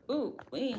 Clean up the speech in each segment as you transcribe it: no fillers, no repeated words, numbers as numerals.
Ooh, wait.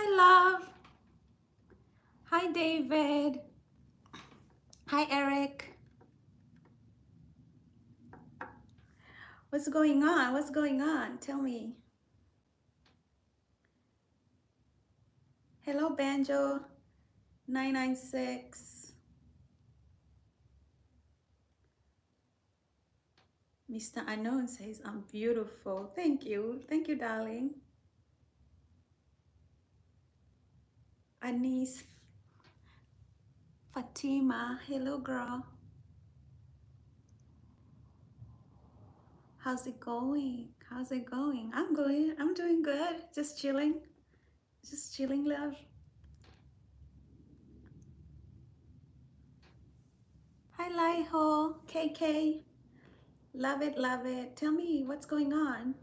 Hi, love. Hi, David. Hi, Eric. What's going on? What's going on? Tell me. Hello, Banjo 996. Mr. Unknown says, I'm beautiful. Thank you. Thank you, darling. Anis Fatima. Hello, girl. How's it going? How's it going? I'm doing good. Just chilling. Just chilling, love. Hi, Laiho. KK. Love it, love it. Tell me what's going on.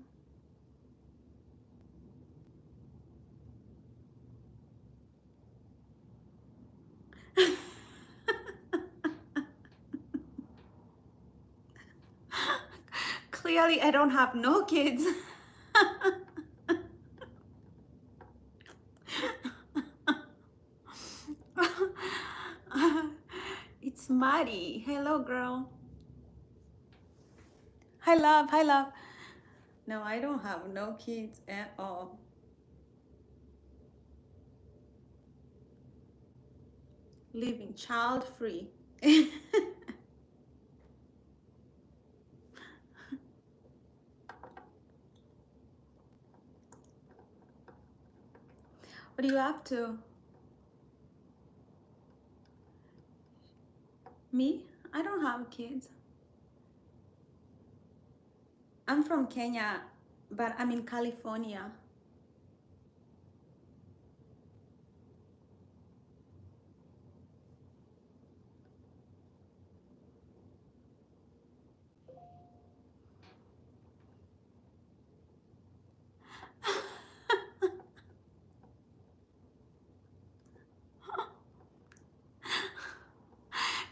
Clearly, I don't have no kids. It's Maddie. Hello, girl. Hi, love. Hi, love. No, I don't have no kids at all. Living child free. What are you up to? Me? I don't have kids. I'm from Kenya, but I'm in California.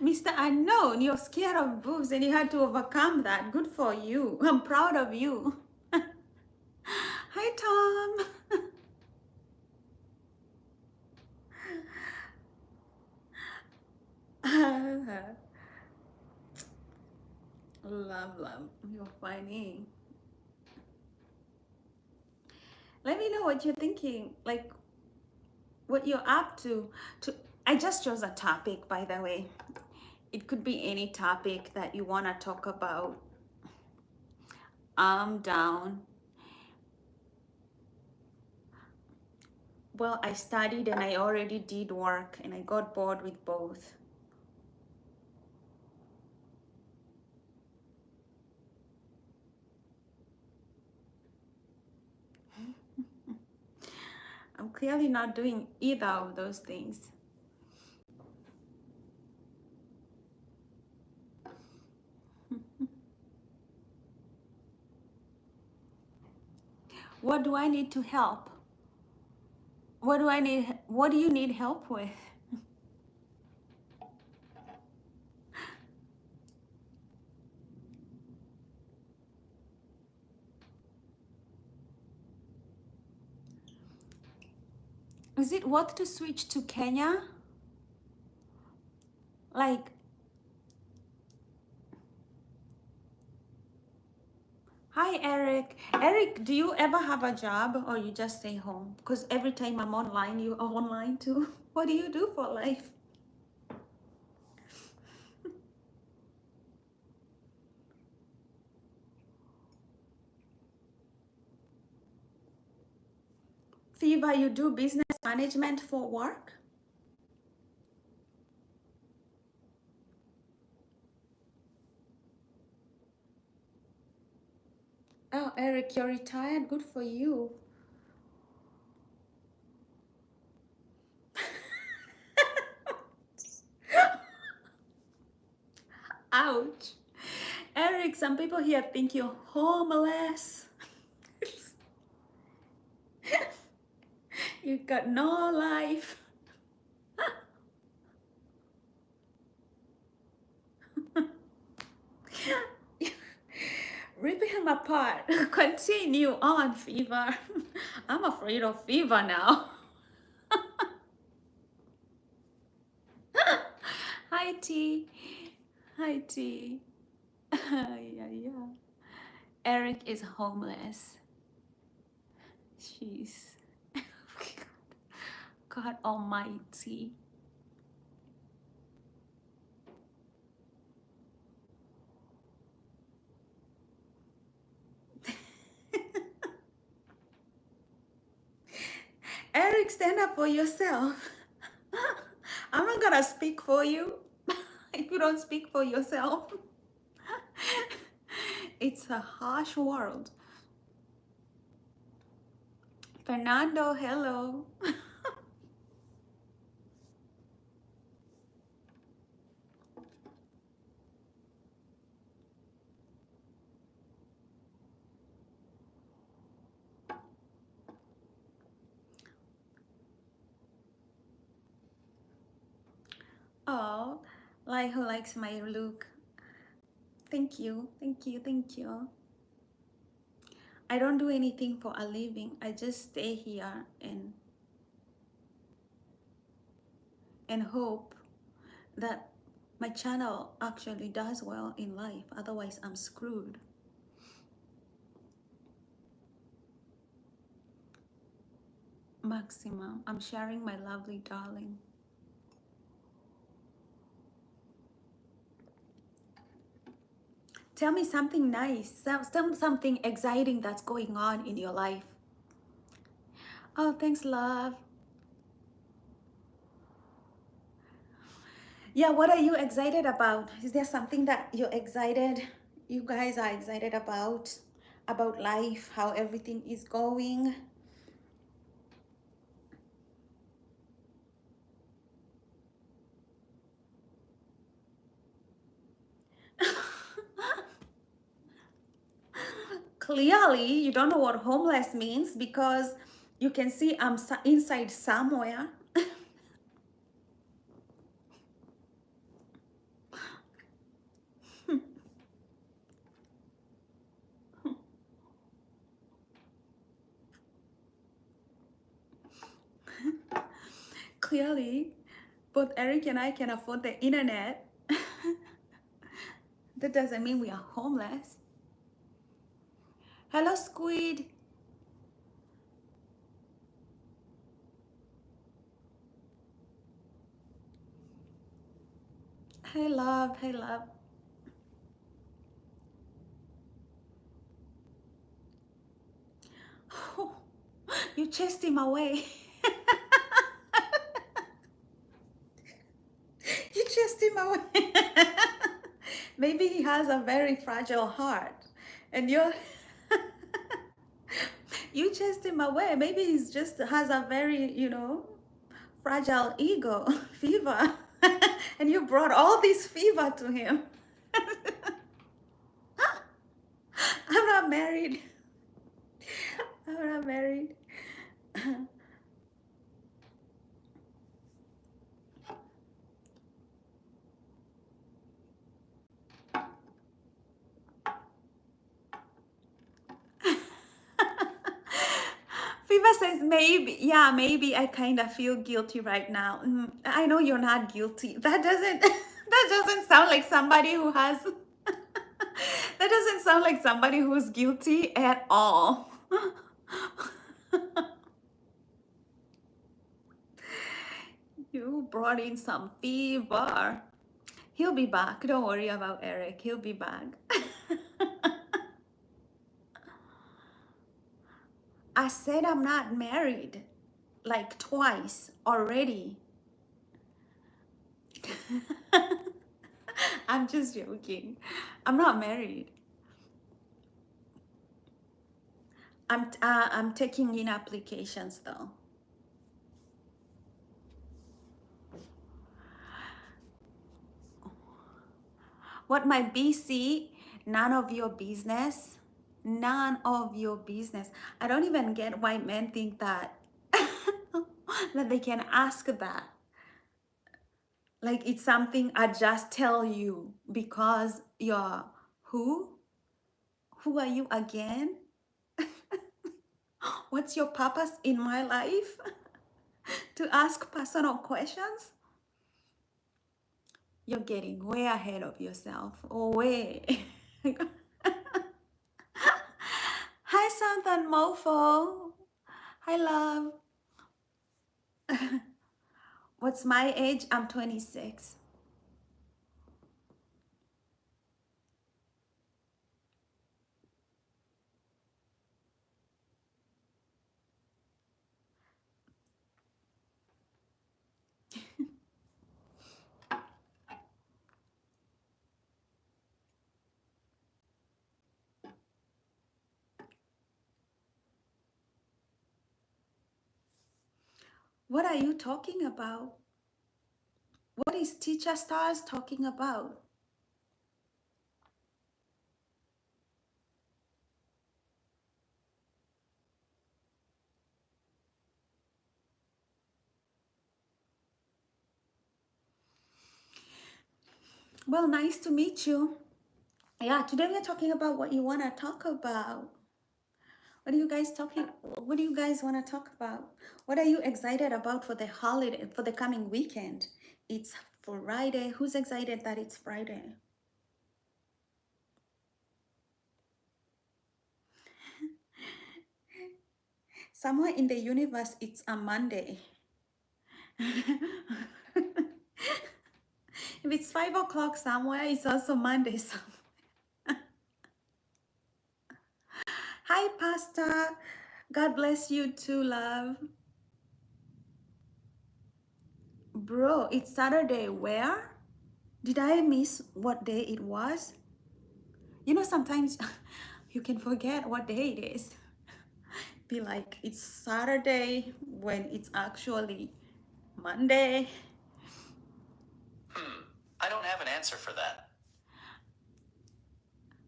Mr. Unknown, you're scared of boobs and you had to overcome that. Good for you. I'm proud of you. Hi, Tom. Love, love. You're funny. Let me know what you're thinking, like what you're up to. I just chose a topic, by the way. It could be any topic that you want to talk about. I'm down. Well, I studied and I already did work and I got bored with both. I'm clearly not doing either of those things. What do I need to help? What do I need? What do you need help with? Is it worth to switch to Kenya? Like, hi Eric. Eric, do you ever have a job or you just stay home? Because every time I'm online, you are online too. What do you do for life? Fiva, you do business management for work? Oh, Eric, you're retired. Good for you. Ouch. Eric, some people here think you're homeless. You've got no life. Ripping him apart. Continue on, Fever. I'm afraid of Fever now. Hi, T. Hi, T. Yeah. Eric is homeless. Jeez. God almighty. Eric, stand up for yourself. I'm not gonna speak for you if you don't speak for yourself. It's a harsh world. Fernando, hello. Oh, like who likes my look? Thank you, thank you, thank you. I don't do anything for a living. I just stay here and hope that my channel actually does well in life. Otherwise, I'm screwed. Maximum, I'm sharing my lovely darling. Tell me something nice, something exciting that's going on in your life. Oh, thanks, love. Yeah, what are you excited about? Is there something that you're excited, you guys are excited about life, how everything is going? Clearly, you don't know what homeless means because you can see I'm inside somewhere. Clearly, both Eric and I can afford the internet. That doesn't mean we are homeless. Hello, Squid. Hey, love. Hey, love. You chased him away. You chased him away. Maybe he has a very fragile heart. And you chased him away. Maybe he's just has a very, fragile ego, fever. And you brought all this fever to him. I'm not married. I'm not married. Fiva says maybe, yeah, maybe I kind of feel guilty right now. I know you're not guilty. That doesn't that doesn't sound like somebody who has that doesn't sound like somebody who's guilty at all. You brought in some fever. He'll be back. Don't worry about Eric. He'll be back. I said I'm not married like twice already. I'm just joking. I'm not married. I'm taking in applications though. What might be see? None of your business. None of your business. I don't even get why men think that that they can ask that. Like it's something I just tell you because you're who? Who are you again? What's your purpose in my life? To ask personal questions? You're getting way ahead of yourself. Oh, way. Hi, Santhan Mofo. Hi, love. What's my age? I'm 26. What are you talking about? What is Teacher Stars talking about? Well, nice to meet you. Yeah, today we're talking about what you want to talk about. What are you guys talking? What do you guys want to talk about? What are you excited about for the holiday, for the coming weekend? It's Friday. Who's excited that it's Friday? Somewhere in the universe, it's a Monday. If it's 5 o'clock somewhere, it's also Monday somewhere. Hi, Pastor. God bless you too, love. Bro, it's Saturday. Where? Did I miss what day it was? You know, sometimes you can forget what day it is. Be like, it's Saturday when it's actually Monday. I don't have an answer for that.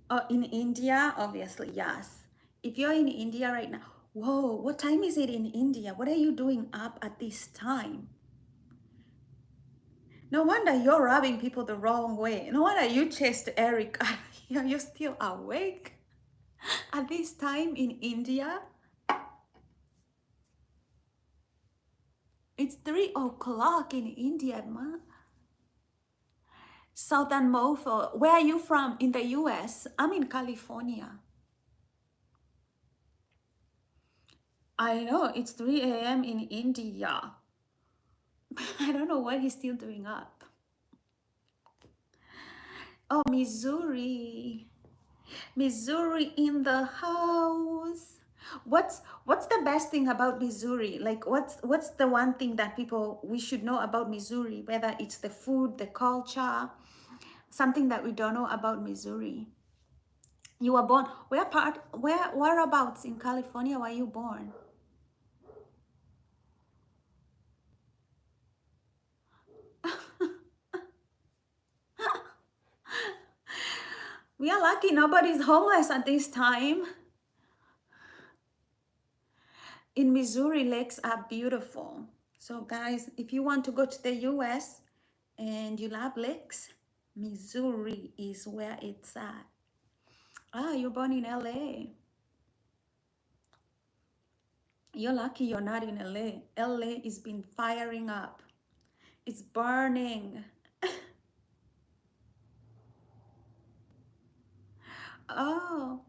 Oh, in India, obviously, yes. If you're in India right now, whoa, what time is it in India? What are you doing up at this time? No wonder you're rubbing people the wrong way. No wonder you chased Eric. You're still awake at this time in India. It's 3 o'clock in India, ma. Southern Mofo. Where are you from in the US? I'm in California. I know, it's 3 a.m. in India. I don't know what he's still doing up. Oh, Missouri. Missouri in the house. What's the best thing about Missouri? Like what's the one thing that people we should know about Missouri? Whether it's the food, the culture, something that we don't know about Missouri. You were born whereabouts in California were you born? We are lucky nobody's homeless at this time. In Missouri, lakes are beautiful. So guys, if you want to go to the US and you love lakes, Missouri is where it's at. Ah, you're born in LA. You're lucky you're not in LA. LA is been firing up. It's burning. Oh,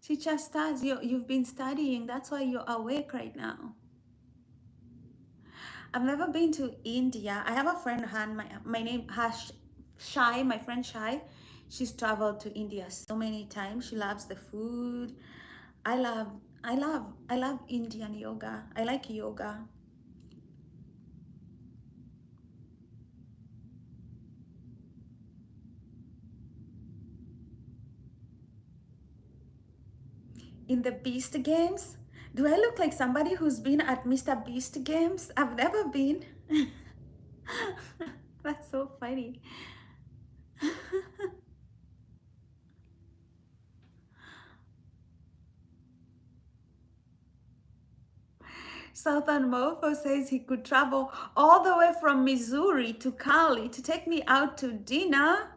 teacher stars, you've been studying. That's why you're awake right now. I've never been to India. I have a friend, Han, my name has Shai, my friend Shai. She's traveled to India so many times. She loves the food. I love, I love Indian yoga. I like yoga. In the Beast Games, do I look like somebody who's been at Mr. Beast Games? I've never been. That's so funny. Southern Mofo says he could travel all the way from Missouri to Cali to take me out to dinner.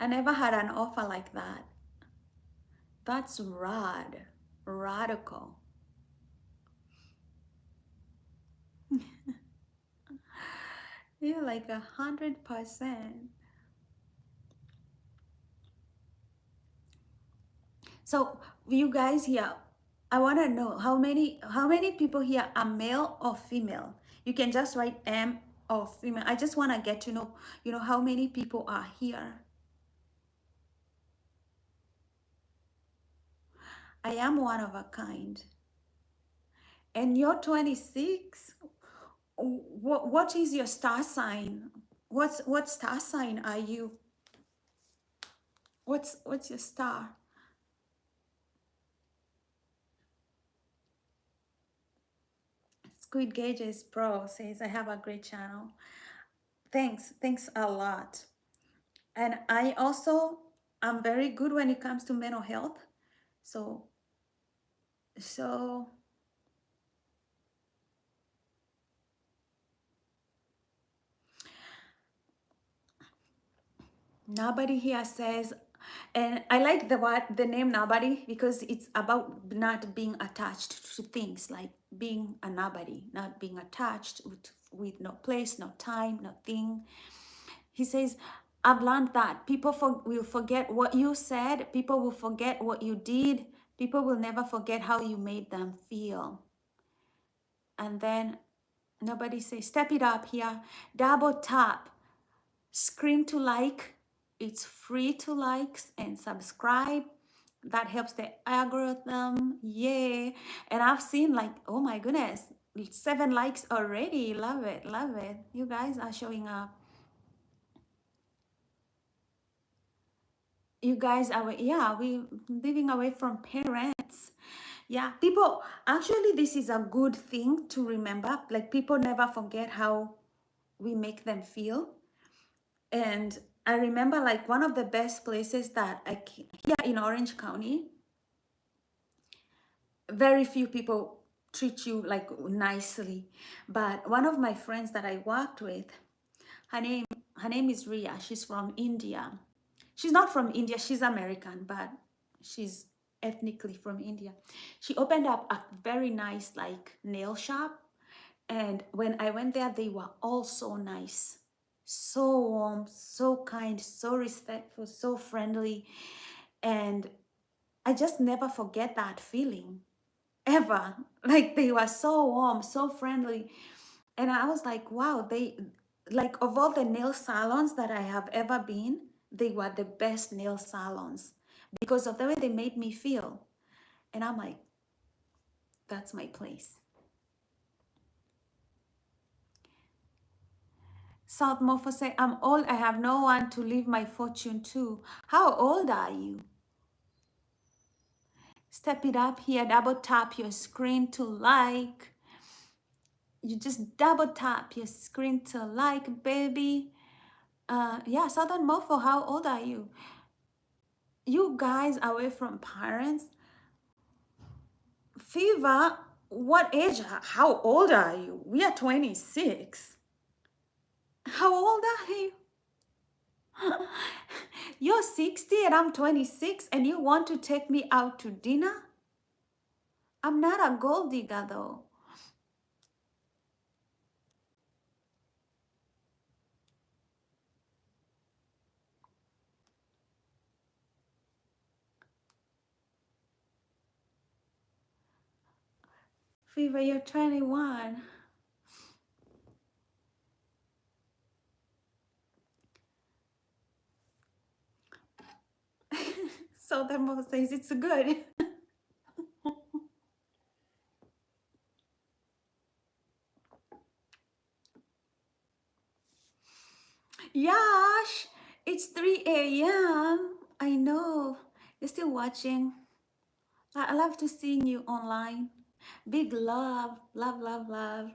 I never had an offer like that. That's radical. You're like 100%. So you guys here, I want to know how many people here are male or female. You can just write M or female. I just want to get to know, how many people are here. I am one of a kind. And you're 26. What is your star sign? What star sign are you? What's your star? Squid Gauges Pro says I have a great channel. Thanks a lot. And I also am very good when it comes to mental health. So so nobody here says, and I like the name nobody because it's about not being attached to things, like being a nobody, not being attached with no place, no time, no thing. He says, I've learned that people will forget what you said, people will forget what you did, people will never forget how you made them feel. And then nobody says, step it up here, double tap, screen to like. It's free to likes and subscribe. That helps the algorithm. Yay. And I've seen like, oh my goodness, 7 likes already. Love it, love it. You guys are showing up. You guys are, yeah, we living away from parents. Yeah, people, actually, this is a good thing to remember. Like, people never forget how we make them feel. And I remember, like, one of the best places that here in Orange County, very few people treat you like nicely. But one of my friends that I worked with, her name is Ria. She's from India. She's not from India, she's American, but she's ethnically from India. She opened up a very nice like nail shop. And when I went there, they were all so nice, so warm, so kind, so respectful, so friendly. And I just never forget that feeling ever. Like they were so warm, so friendly. And I was like, wow, like of all the nail salons that I have ever been, they were the best nail salons because of the way they made me feel. And I'm like, that's my place. South Morpho say, I'm old, I have no one to leave my fortune to. How old are you? Step it up here, double tap your screen to like. You just double tap your screen to like, baby. Yeah, Southern Morpho, how old are you? You guys away from parents. Fever, what age? How old are you? We are 26. How old are you? You're 60 and I'm 26 and you want to take me out to dinner? I'm not a gold digger though. Fever, you're 21. So the mom says it's good. Yash, it's 3 a.m. I know. You're still watching. I love to see you online. Big love, love, love, love.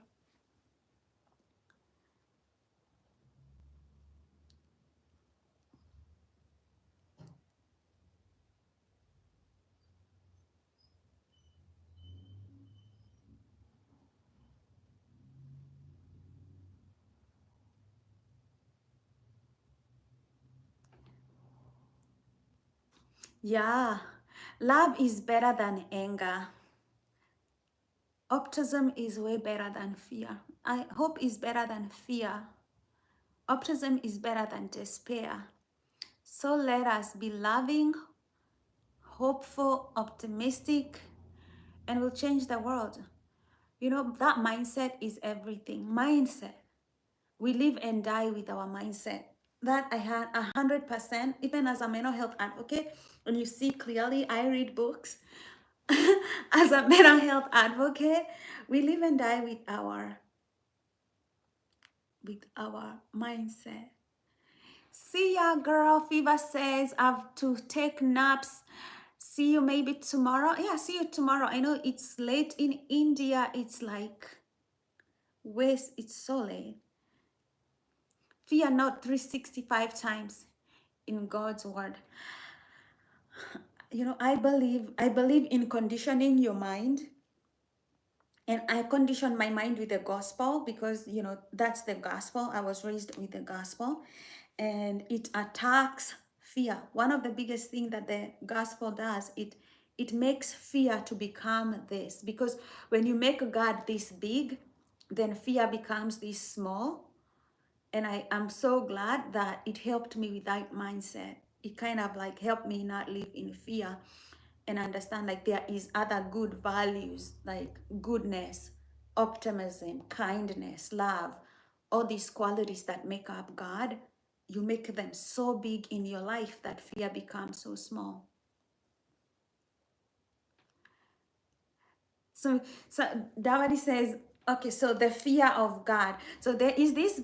Yeah, love is better than anger. Optimism is way better than fear. I hope is better than fear. Optimism is better than despair. So let us be loving, hopeful, optimistic, and we'll change the world. You know, that mindset is everything. Mindset. We live and die with our mindset. That I had 100%, even as a mental health advocate, and you see clearly, I read books. As a mental health advocate, we live and die with our mindset. See ya, girl. Fever says I have to take naps. See you maybe tomorrow. Yeah, see you tomorrow. I know it's late in India. It's like west. It's so late. Fear not 365 times in God's word. You know, I believe in conditioning your mind. And I conditioned my mind with the gospel because, you know, that's the gospel. I was raised with the gospel and it attacks fear. One of the biggest things that the gospel does, it makes fear to become this, because when you make God this big, then fear becomes this small. And I am so glad that it helped me with that mindset. It kind of like helped me not live in fear and understand like there is other good values like goodness, optimism, kindness, love, all these qualities that make up God. You make them so big in your life that fear becomes so small. So Dawadi says, okay, so the fear of God. So there is this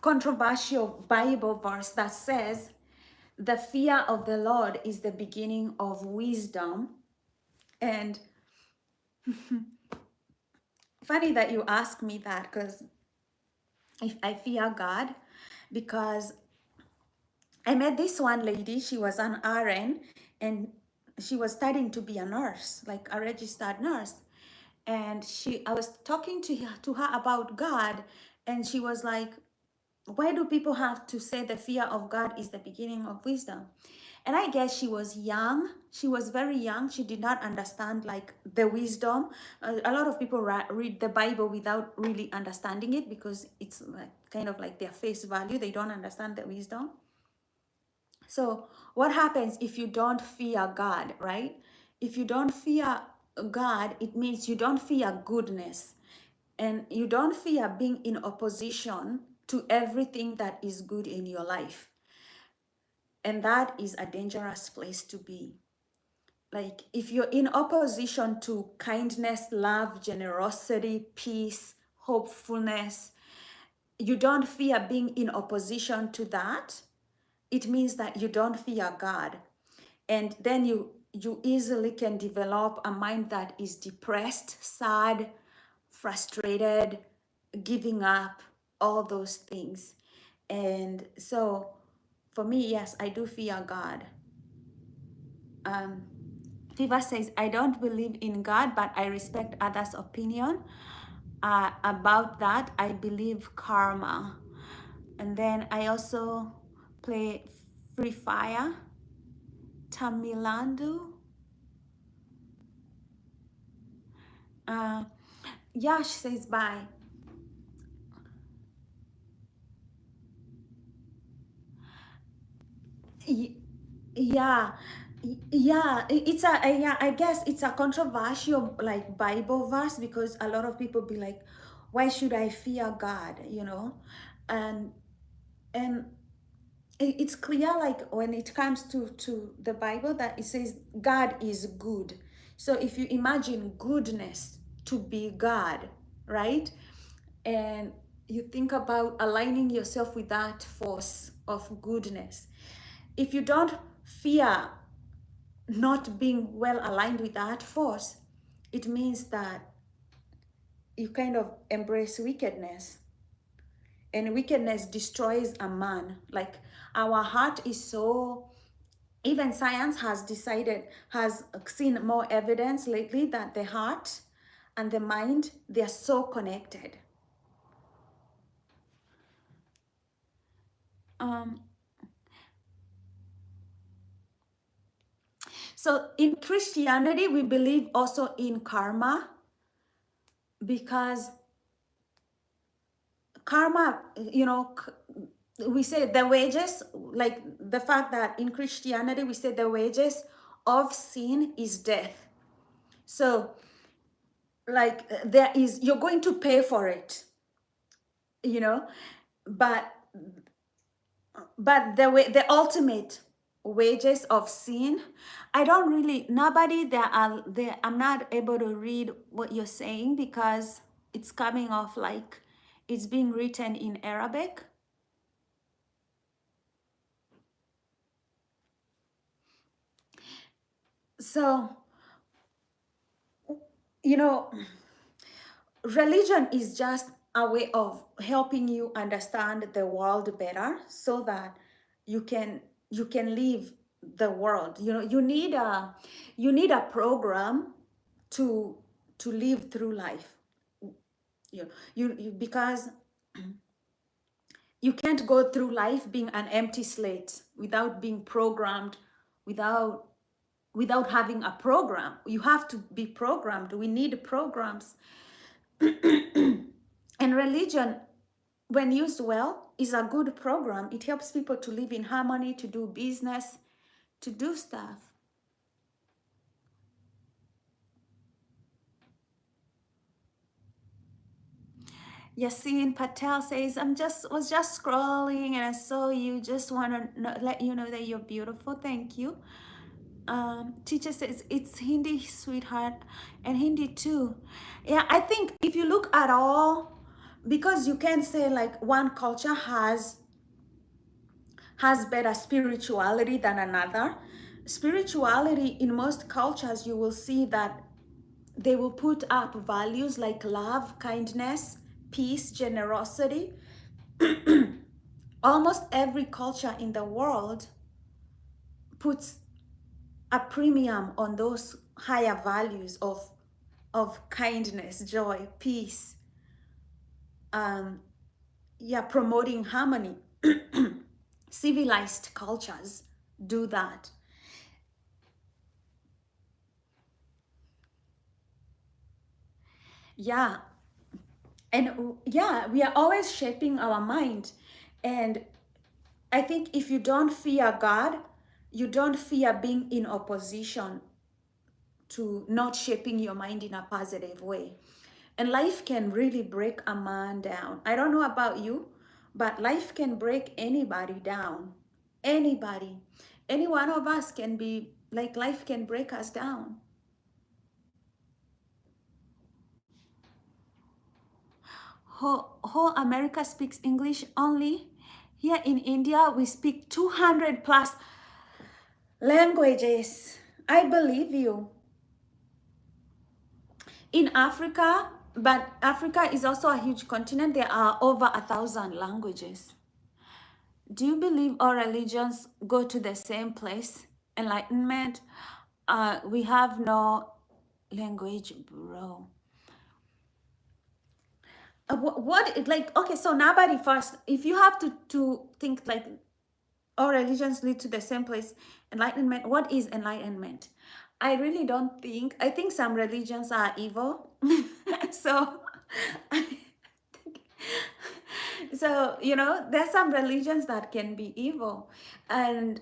controversial Bible verse that says, the fear of the Lord is the beginning of wisdom. And funny that you ask me that, because if I fear God, because I met this one lady, she was an RN and she was studying to be a nurse, like a registered nurse. And I was talking to her about God, and she was like, why do people have to say the fear of God is the beginning of wisdom? And I guess she was young. She was very young. She did not understand like the wisdom. A lot of people read the Bible without really understanding it because it's like, kind of like their face value. They don't understand the wisdom. So what happens if you don't fear God, right? If you don't fear God, it means you don't fear goodness and you don't fear being in opposition to everything that is good in your life. And that is a dangerous place to be. Like if you're in opposition to kindness, love, generosity, peace, hopefulness, you don't fear being in opposition to that, it means that you don't fear God. And then you easily can develop a mind that is depressed, sad, frustrated, giving up, all those things. And so for me, yes, I do fear God. Viva says, I don't believe in God, but I respect others' opinion. About that, I believe karma. And then I also play Free Fire, Tamilandu. Yash says bye. Yeah, yeah, it's yeah, I guess it's a controversial like Bible verse, because a lot of people be like, why should I fear God, and and it's clear, like when it comes to the Bible, that it says God is good. So if you imagine goodness to be God, right, and you think about aligning yourself with that force of goodness, if you don't fear not being well aligned with that force, it means that you kind of embrace wickedness. And wickedness destroys a man. Like our heart is so, even science has seen more evidence lately that the heart and the mind, they're so connected. Um, so in Christianity, we believe also in karma, because karma, we say the wages, like the fact that in Christianity we say the wages of sin is death. So like you're going to pay for it, you know, but the ultimate wages of sin, I don't really, nobody there are there, I'm not able to read what you're saying, because it's coming off like it's being written in Arabic. So, you know, religion is just a way of helping you understand the world better, so that you can live the world. You need a program to live through life. Because you can't go through life being an empty slate without being programmed, without having a program. You have to be programmed. We need programs. And religion, when used well, is a good program. It helps people to live in harmony, to do business, to do stuff. Yasin Patel says, was just scrolling and I saw you. Just want to let you know that you're beautiful. Thank you. Teacher says it's Hindi, sweetheart, and Hindi too. Yeah, I think if you look at all, because you can say like one culture has better spirituality than another. Spirituality in most cultures, you will see that they will put up values like love, kindness, peace, generosity. Almost every culture in the world puts a premium on those higher values of kindness, joy, peace, promoting harmony. Civilized cultures do that. Yeah. And yeah, we are always shaping our mind. And I think if you don't fear God, you don't fear being in opposition to not shaping your mind in a positive way. And life can really break a man down. I don't know about you, but life can break anybody down. Anybody. Any one of us can be like, life can break us down. Whole America speaks English only. Here in India, we speak 200 plus languages. I believe you. In Africa, but Africa is also a huge continent, there are over 1,000 languages. Do you believe all religions go to the same place? Enlightenment? We have no language, bro. Like, okay, so nobody first, if you have to think like all religions lead to the same place, enlightenment, what is enlightenment? I really don't think, I think some religions are evil. So I think, so you know, there's some religions that can be evil, and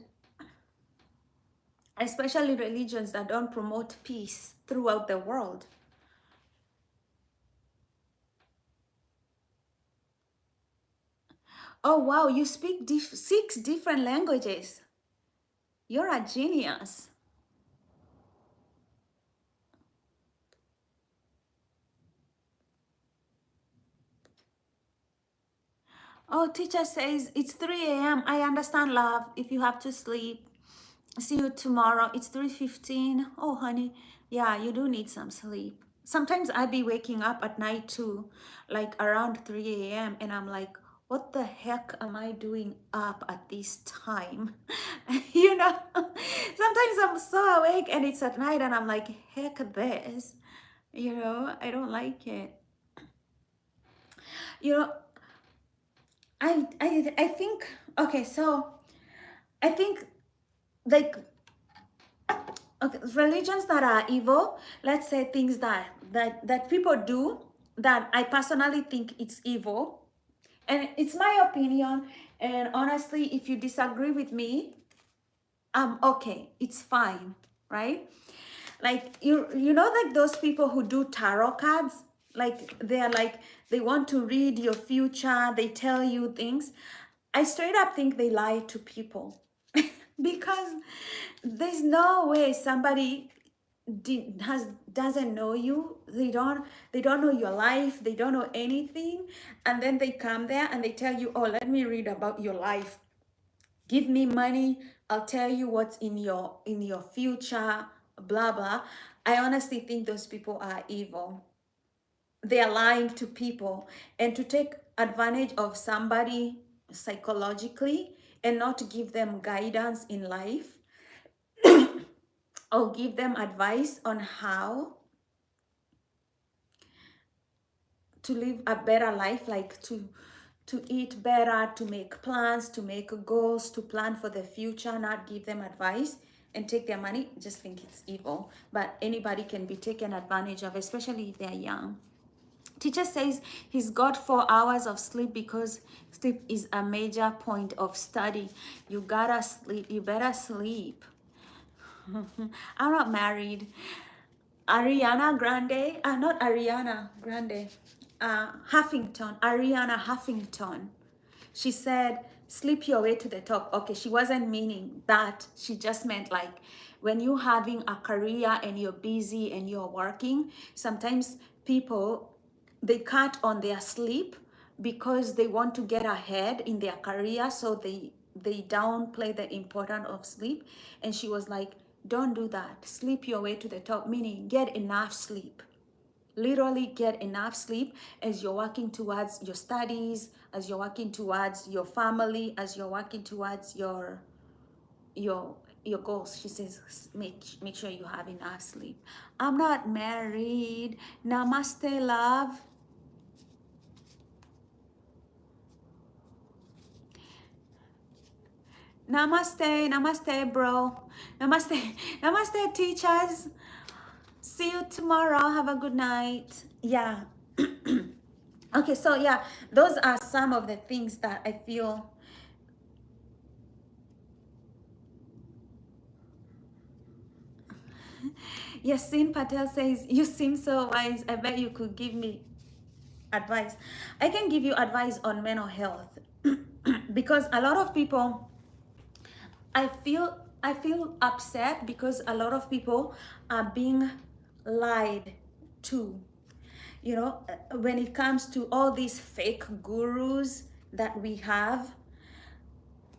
especially religions that don't promote peace throughout the world. Oh wow, you speak 6 different languages. You're a genius. Oh, teacher says it's 3 a.m. I understand, love. If you have to sleep, see you tomorrow. It's 3:15. Oh, honey, yeah, you do need some sleep. Sometimes I be waking up at night too, like around 3 a.m. And I'm like, what the heck am I doing up at this time? You know, sometimes I'm so awake and it's at night and I'm like, heck this. You know, I don't like it. You know, I think, okay, so I think like, okay, religions that are evil, let's say things that people do that I personally think it's evil, and it's my opinion, and honestly, if you disagree with me, I'm okay, it's fine, right? Like, you know, like those people who do tarot cards, like they're like, they want to read your future, they tell you things. I straight up think they lie to people. Because there's no way somebody doesn't know you, they don't know your life, they don't know anything, and then they come there and they tell you, oh, let me read about your life, give me money, I'll tell you what's in your future, blah blah. I honestly think those people are evil. They are lying to people, and to take advantage of somebody psychologically and not to give them guidance in life or give them advice on how to live a better life, like to eat better, to make plans, to make goals, to plan for the future, not give them advice and take their money. Just think it's evil. But anybody can be taken advantage of, especially if they're young. Teacher says he's got 4 hours of sleep because sleep is a major point of study. You gotta sleep, you better sleep. I'm not married. Ariana Grande, not Ariana Grande, Huffington, Ariana Huffington. She said, sleep your way to the top. Okay, she wasn't meaning that. She just meant like, when you're having a career and you're busy and you're working, sometimes people, they cut on their sleep because they want to get ahead in their career, so they downplay the importance of sleep. And she was like, don't do that. Sleep your way to the top, meaning get enough sleep. Literally get enough sleep as you're working towards your studies, as you're working towards your family, as you're working towards your goals. She says, make sure you have enough sleep. I'm not married. Namaste, love. Namaste, namaste, bro. Namaste, namaste, teachers. See you tomorrow. Have a good night. Yeah. Okay, so yeah, those are some of the things that I feel. Yasin Patel says, you seem so wise. I bet you could give me advice. I can give you advice on mental health. because a lot of people, I feel upset because a lot of people are being lied to, you know, when it comes to all these fake gurus that we have.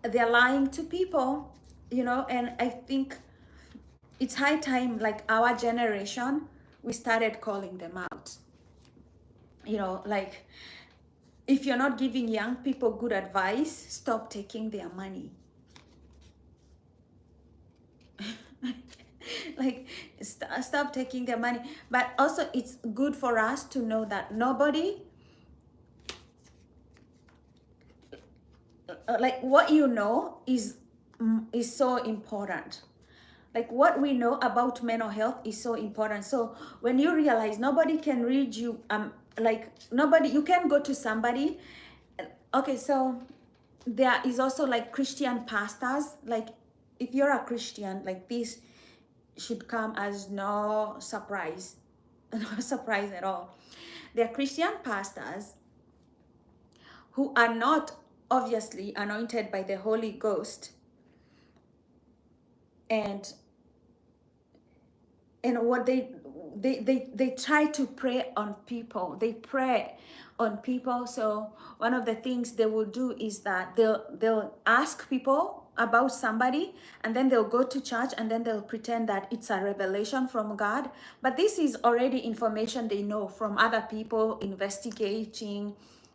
They're lying to people, you know, and I think it's high time, like our generation, we started calling them out. You know, like, if you're not giving young people good advice, stop taking their money. Like, stop taking their money. But also, it's good for us to know that nobody, like, what you know is so important. Like, what we know about mental health is so important. So when you realize nobody can read you, like, nobody, you can go to somebody. Okay, so there is also like Christian pastors. Like, if you're a Christian, like, this should come as no surprise. No surprise at all. There are Christian pastors who are not obviously anointed by the Holy Ghost, and what they try to prey on people. They prey on people. So one of the things they will do is that they'll ask people about somebody, and then they'll go to church, and then they'll pretend that it's a revelation from God, but this is already information they know from other people investigating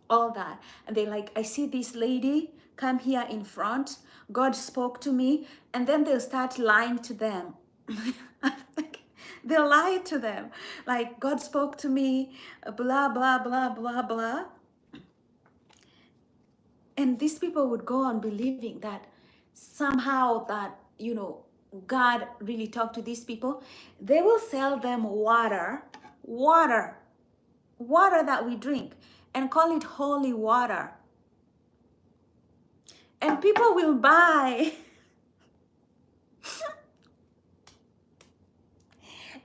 all that. And they like, I see this lady come here in front, God spoke to me, and then they'll start lying to them. They'll lie to them, like, God spoke to me, blah blah blah blah blah. And these people would go on believing that somehow that, you know, God really talked to these people. They will sell them water that we drink, and call it holy water, and people will buy.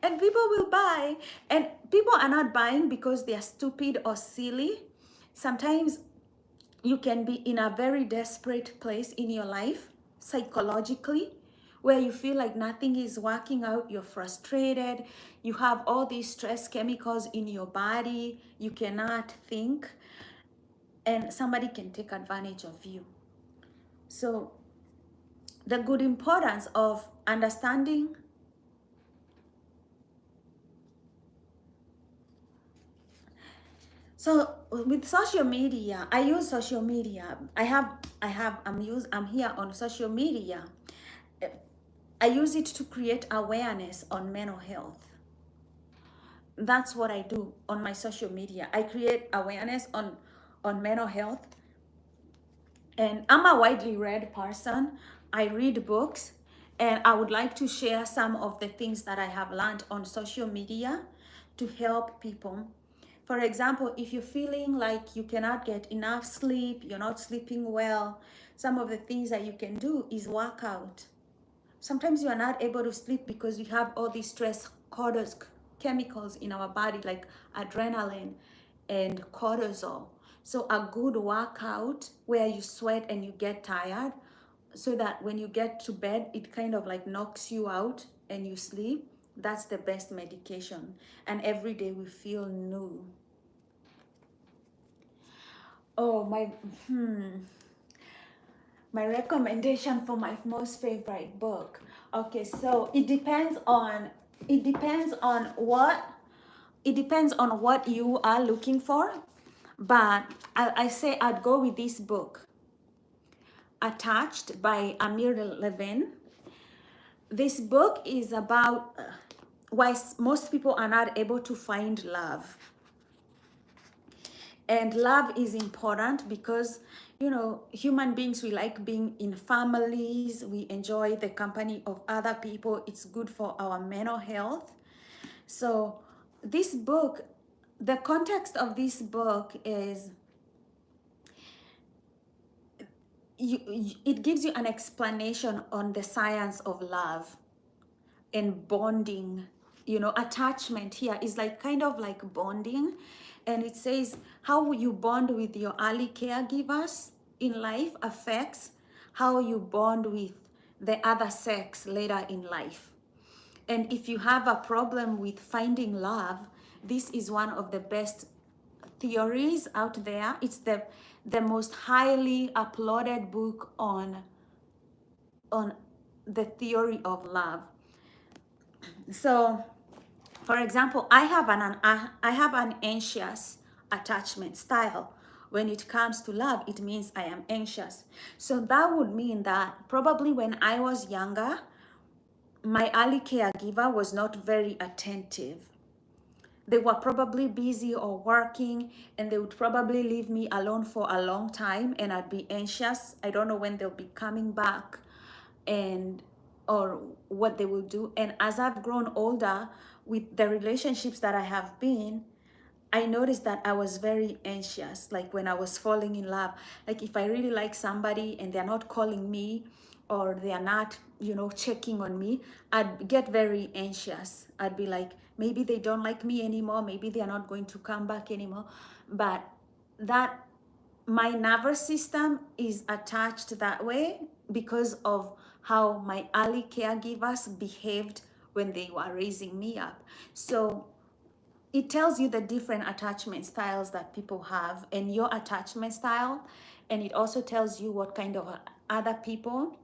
And people will buy, and people are not buying because they are stupid or silly. Sometimes you can be in a very desperate place in your life psychologically, where you feel like nothing is working out, you're frustrated, you have all these stress chemicals in your body, you cannot think, and somebody can take advantage of you. So the good importance of understanding. So with social media, I use social media. I'm here on social media. I use it to create awareness on mental health. That's what I do on my social media. I create awareness on mental health. And I'm a widely read person. I read books, and I would like to share some of the things that I have learned on social media to help people. For example, if you're feeling like you cannot get enough sleep, you're not sleeping well, some of the things that you can do is work out. Sometimes you are not able to sleep because we have all these stress chemicals in our body, like adrenaline and cortisol. So a good workout where you sweat and you get tired, so that when you get to bed, it kind of like knocks you out and you sleep. That's the best medication. And every day we feel new. Oh, my recommendation for my most favorite book. Okay, so it depends on what you are looking for, but I say I'd go with this book, Attached by Amir Levin. This book is about why most people are not able to find love. And love is important because, you know, human beings, we like being in families, we enjoy the company of other people, it's good for our mental health. So this book, the context of this book is, it gives you an explanation on the science of love and bonding. You know, attachment here is like kind of like bonding, and it says how you bond with your early caregivers, in life affects how you bond with the other sex later in life. And if you have a problem with finding love, this is one of the best theories out there. It's the most highly uploaded book on the theory of love. So, for example, I have an anxious attachment style. When it comes to love, it means I am anxious. So that would mean that probably when I was younger, my early caregiver was not very attentive. They were probably busy or working, and they would probably leave me alone for a long time, and I'd be anxious. I don't know when they'll be coming back and or what they will do. And as I've grown older with the relationships that I have been, I noticed that I was very anxious, like when I was falling in love. Like if I really like somebody and they're not calling me or they are not, checking on me, I'd get very anxious. I'd be like, maybe they don't like me anymore. Maybe they are not going to come back anymore. But that my nervous system is attached that way because of how my early caregivers behaved when they were raising me up. So it tells you the different attachment styles that people have and your attachment style, and it also tells you what kind of other people,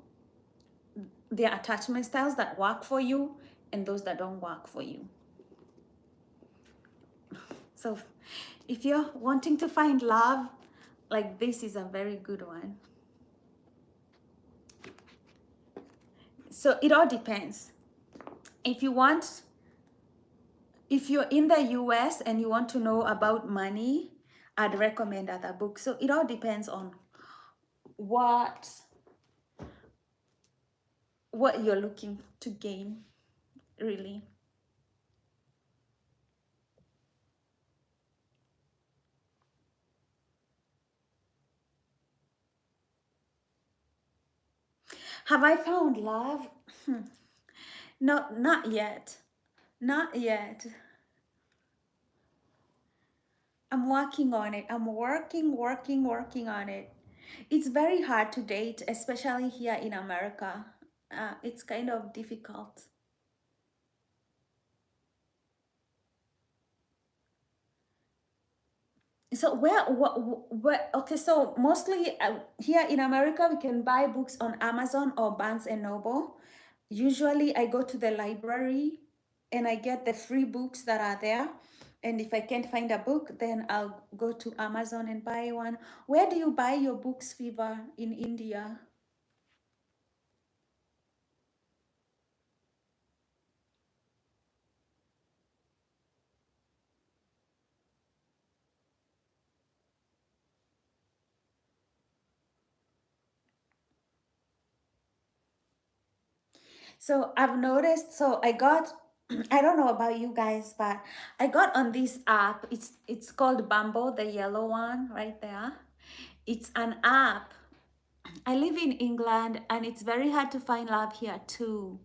their attachment styles that work for you and those that don't work for you. So if you're wanting to find love, like this is a very good one. So it all depends. If you're in the US and you want to know about money, I'd recommend other books. So it all depends on what you're looking to gain, really. Have I found love? No, not yet. Not yet. I'm working on it. I'm working on it. It's very hard to date, especially here in America. It's kind of difficult. So where okay, so mostly here in America we can buy books on Amazon or Barnes and Noble. Usually I go to the library and I get the free books that are there. And if I can't find a book, then I'll go to Amazon and buy one. Where do you buy your books, Fever, in India? So I've noticed, so I got, I don't know about you guys, but I got on this app. It's called Bumble, the yellow one right there. It's an app. I live in England and it's very hard to find love here too.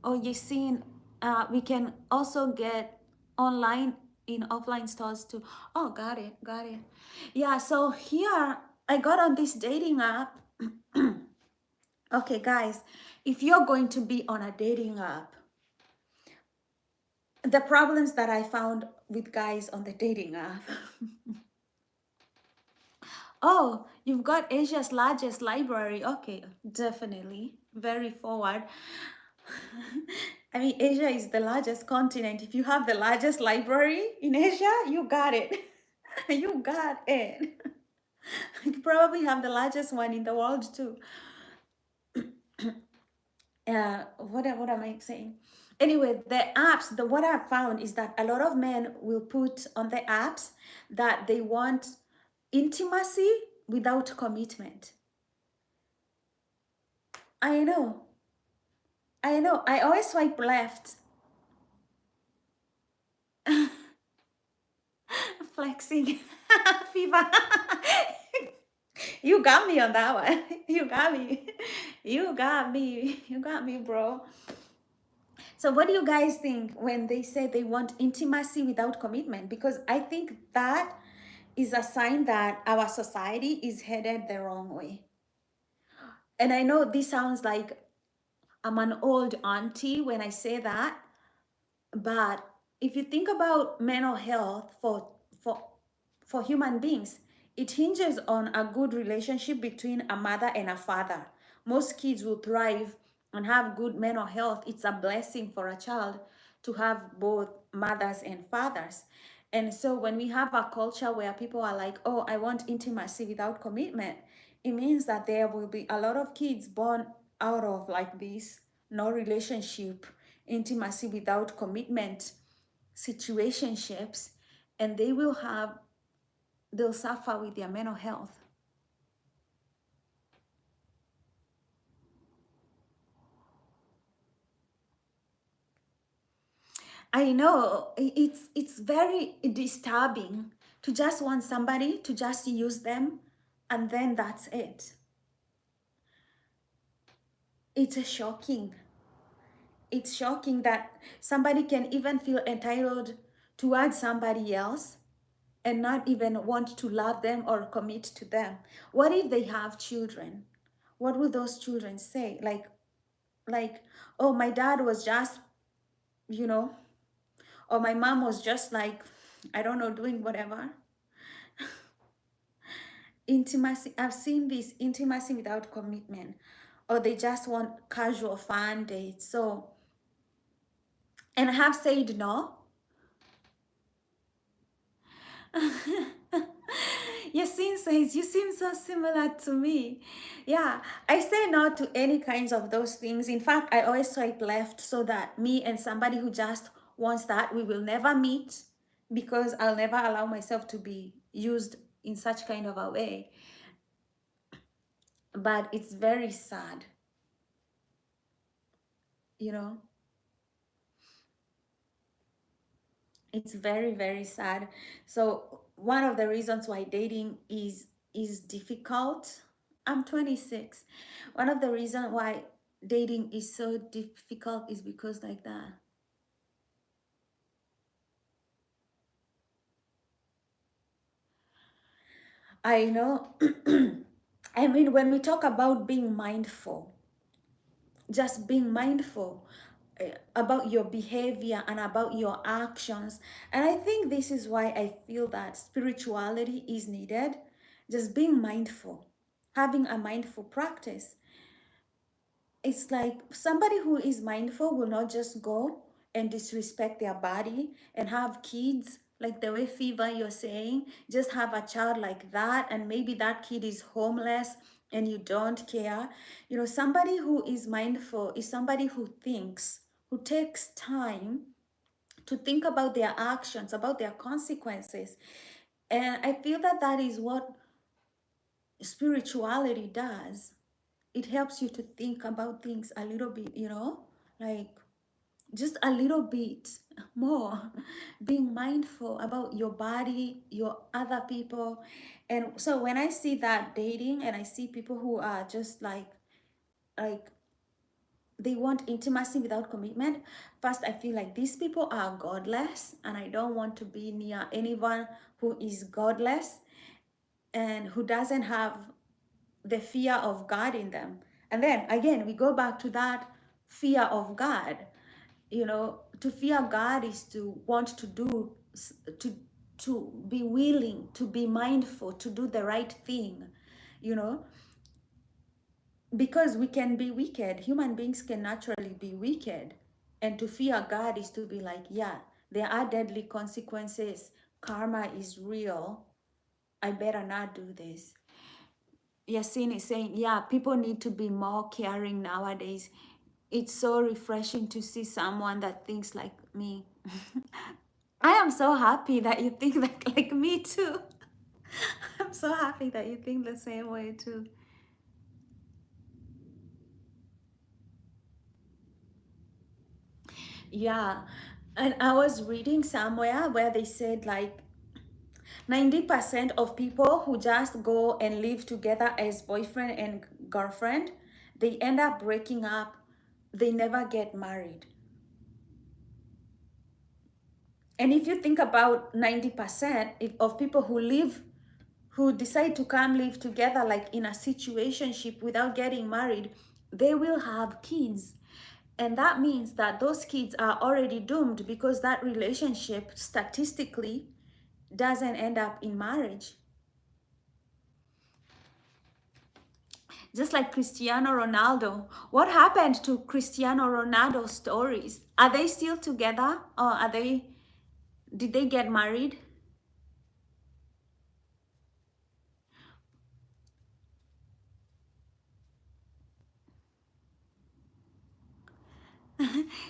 Oh, you seen, we can also get online in offline stores too. Oh, got it, got it. Yeah, so here I got on this dating app. Okay, guys, if you're going to be on a dating app, the problems that I found with guys on the dating app. Oh, you've got Asia's largest library. Okay, definitely. Very forward. I mean, Asia is the largest continent. If you have the largest library in Asia, you got it. You got it. You probably have the largest one in the world too. What am I saying? Anyway, the apps, what I found is that a lot of men will put on the apps that they want intimacy without commitment. I know. I know. I always swipe left. Flexing. Fever. You got me on that one. You got me. You got me. You got me, bro. So what do you guys think when they say they want intimacy without commitment? Because I think that is a sign that our society is headed the wrong way. And I know this sounds like I'm an old auntie when I say that, but if you think about mental health for for human beings, it hinges on a good relationship between a mother and a father. Most kids will thrive and have good mental health. It's a blessing for a child to have both mothers and fathers. And so when we have a culture where people are like, oh, I want intimacy without commitment, it means that there will be a lot of kids born out of like this no relationship, intimacy without commitment situationships, and they'll suffer with their mental health. I know it's very disturbing to just want somebody to just use them and then that's it. It's shocking. It's shocking that somebody can even feel entitled towards somebody else and not even want to love them or commit to them. What if they have children? What will those children say? Like, oh, my dad was just, you know, or my mom was just like, I don't know, doing whatever. Intimacy, I've seen this intimacy without commitment, or they just want casual fun dates. So, and I have said no. Yasin says, you seem so similar to me. Yeah, I say no to any kinds of those things. In fact, I always swipe left so that me and somebody who just wants that, we will never meet because I'll never allow myself to be used in such kind of a way. But it's very sad, you know? It's very, very sad. So one of the reasons why dating is difficult. I'm 26. One of the reasons why dating is so difficult is because like that. I know. I mean, when we talk about being mindful, just being mindful about your behavior and about your actions. And I think this is why I feel that spirituality is needed. Just being mindful, having a mindful practice. It's like somebody who is mindful will not just go and disrespect their body and have kids like the way Fever you're saying, just have a child like that and maybe that kid is homeless and you don't care. You know, somebody who is mindful is somebody who thinks, who takes time to think about their actions, about their consequences. And I feel that that is what spirituality does. It helps you to think about things a little bit, you know, like just a little bit more, being mindful about your body, your other people. And so when I see that dating and I see people who are just like they want intimacy without commitment, first I feel like these people are godless and I don't want to be near anyone who is godless and who doesn't have the fear of God in them. And then again, we go back to that fear of God. You know, to fear God is to want to do, to, to be willing, to be mindful, to do the right thing, you know, because we can be wicked. Human beings can naturally be wicked. And to fear God is to be like, yeah, there are deadly consequences. Karma is real. I better not do this. Yasin is saying, yeah, people need to be more caring nowadays. It's so refreshing to see someone that thinks like me. I am so happy that you think like me too. I'm so happy that you think the same way too. Yeah. And I was reading somewhere where they said like 90% of people who just go and live together as boyfriend and girlfriend, they end up breaking up. They never get married. And if you think about 90% of people who live who decide to come live together like in a situationship without getting married, they will have kids. And that means that those kids are already doomed because that relationship statistically doesn't end up in marriage. Just like Cristiano Ronaldo. What happened to Cristiano Ronaldo's stories? Are they still together, or did they get married?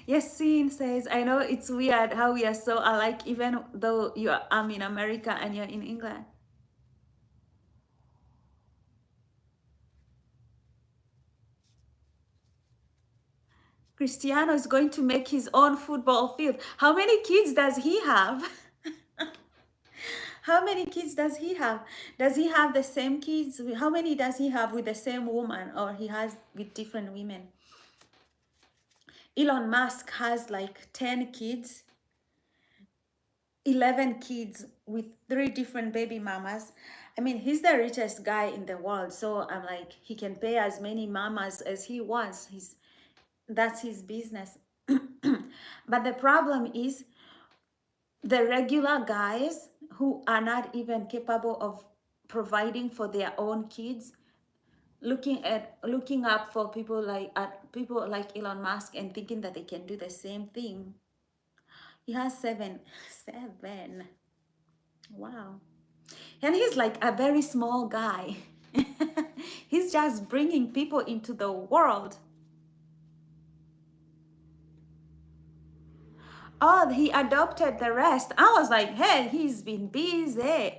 Yes, Yasin says, I know it's weird how we are so alike, even though I'm in America and you're in England. Cristiano is going to make his own football field. How many kids does he have? How many kids does he have? Does he have the same kids? How many does he have with the same woman, or he has with different women? Elon Musk has like 10 kids, 11 kids with 3 different baby mamas. I mean, he's the richest guy in the world. So I'm like, he can pay as many mamas as he wants. That's his business. But the problem is the regular guys who are not even capable of providing for their own kids, looking up for people like Elon Musk and thinking that they can do the same thing. He has seven. Wow. And he's like a very small guy. He's just bringing people into the world. Oh, he adopted the rest. I was like, hey, he's been busy.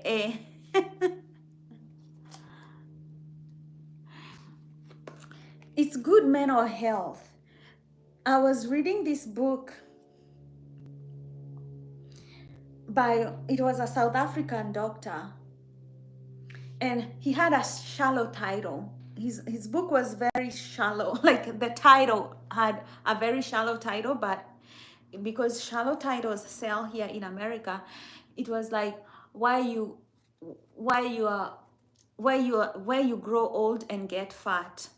It's good mental health. I was reading this book it was a South African doctor, and he had a shallow title. His book was very shallow. Like the title had a very shallow title, but because shallow titles sell here in America, it was like why you why you are where you grow old and get fat.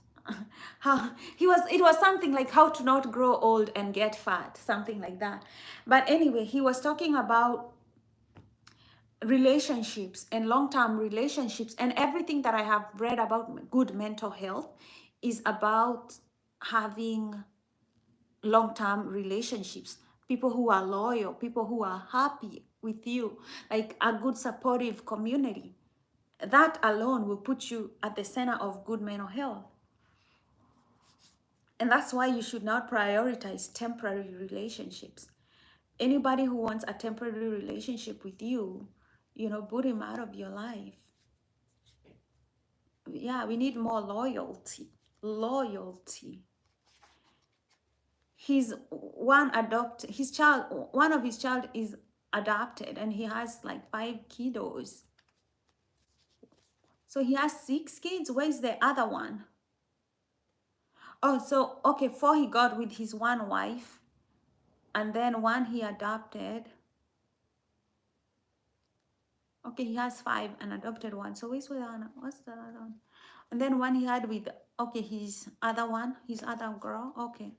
How it was something like how to not grow old and get fat, something like that. But anyway, he was talking about relationships and long-term relationships, and everything that I have read about good mental health is about having long-term relationships, people who are loyal, people who are happy with you, like a good supportive community. That alone will put you at the center of good mental health. And that's why you should not prioritize temporary relationships. Anybody who wants a temporary relationship with you, boot him out of your life. Yeah, we need more loyalty. Loyalty. One of his child is adopted, and he has like 5 kiddos. So he has 6 kids. Where's the other one? Oh, so okay, 4 he got with his one wife, and then 1 he adopted. Okay, he has 5 and adopted 1. So what's the other one? And then 1 he had with, okay, his other girl. Okay.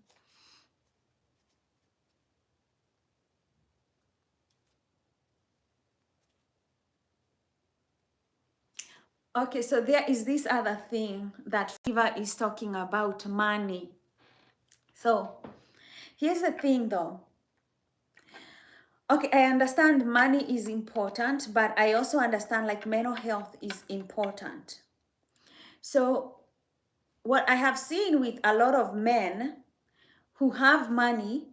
Okay, so there is this other thing that Fiva is talking about, money. So here's the thing though. Okay, I understand money is important, but I also understand like mental health is important. So what I have seen with a lot of men who have money,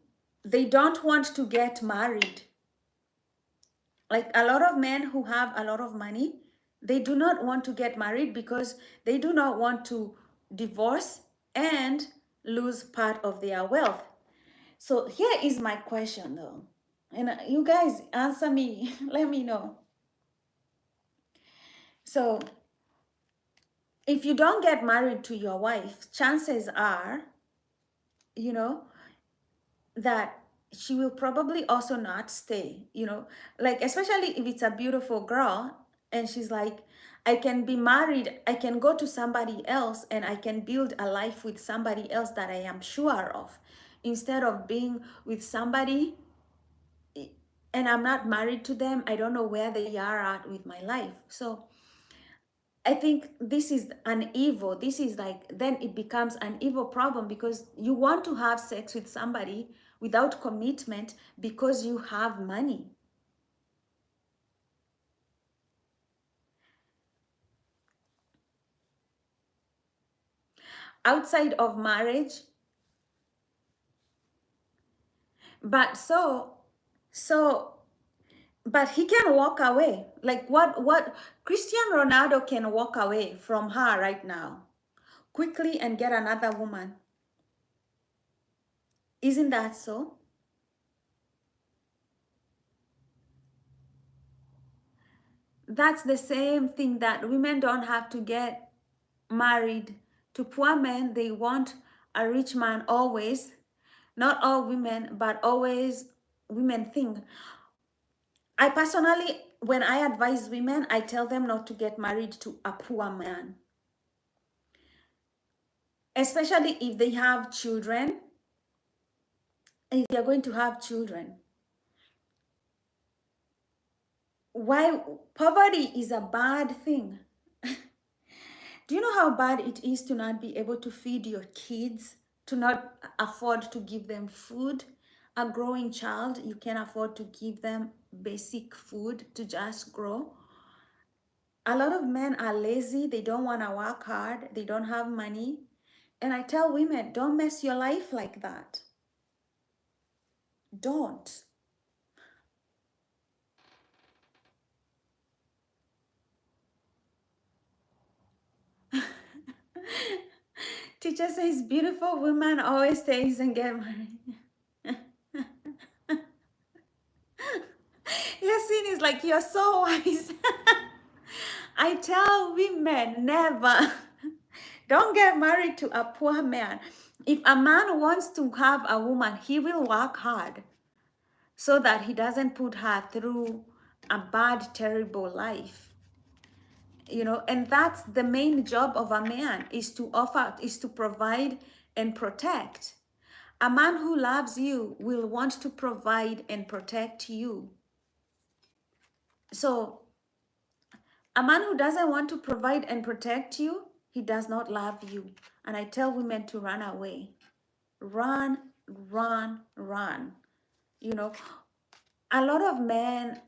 they don't want to get married. Like a lot of men who have a lot of money, they do not want to get married because they do not want to divorce and lose part of their wealth. So here is my question though. And you guys answer me, let me know. So if you don't get married to your wife, chances are, that she will probably also not stay, like especially if it's a beautiful girl and she's like, I can be married, I can go to somebody else and I can build a life with somebody else that I am sure of, instead of being with somebody and I'm not married to them. I don't know where they are at with my life. So I think this is an evil. This is like, then it becomes an evil problem because you want to have sex with somebody without commitment because you have money. Outside of marriage, but so but he can walk away. Like what Cristiano Ronaldo can walk away from her right now quickly and get another woman. Isn't that so? That's the same thing that women don't have to get married to poor men. They want a rich man always. Not all women, but always women think. I personally, when I advise women, I tell them not to get married to a poor man, especially if they have children. If they're going to have children, why poverty is a bad thing. Do you know how bad it is to not be able to feed your kids, to not afford to give them food? A growing child, you can afford to give them basic food to just grow. A lot of men are lazy, they don't want to work hard, they don't have money. And I tell women, don't mess your life like that. Don't. Teacher says beautiful women always stays and get married. Yasin is like, you're so wise. I tell women never. Don't get married to a poor man. If a man wants to have a woman, he will work hard so that he doesn't put her through a bad, terrible life. You know, and that's the main job of a man, is to offer, is to provide and protect. A man who loves you will want to provide and protect you. So a man who doesn't want to provide and protect you, he does not love you. And I tell women to run away. Run, run, run. You know, a lot of men,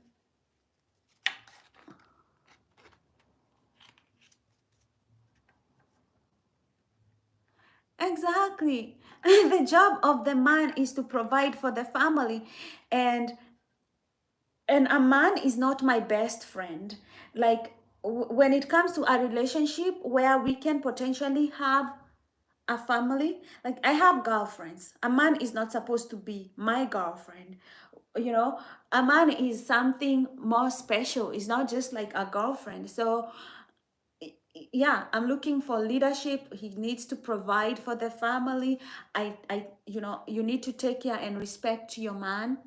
exactly. The job of the man is to provide for the family. And a man is not my best friend. Like when it comes to a relationship where we can potentially have a family, like I have girlfriends. A man is not supposed to be my girlfriend. You know, a man is something more special. It's not just like a girlfriend. So yeah, I'm looking for leadership. He needs to provide for the family. You know, you need to take care and respect your man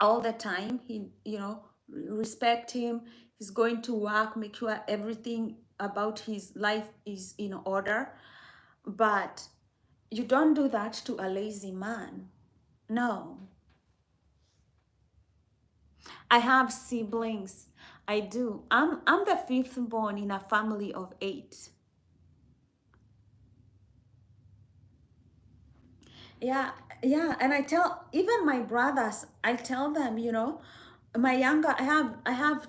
all the time. He, you know, respect him. He's going to work, make sure everything about his life is in order. But you don't do that to a lazy man. No. I have siblings. I do. I'm the fifth born in a family of 8. Yeah, yeah. And I tell even my brothers, I tell them, you know, my younger, I have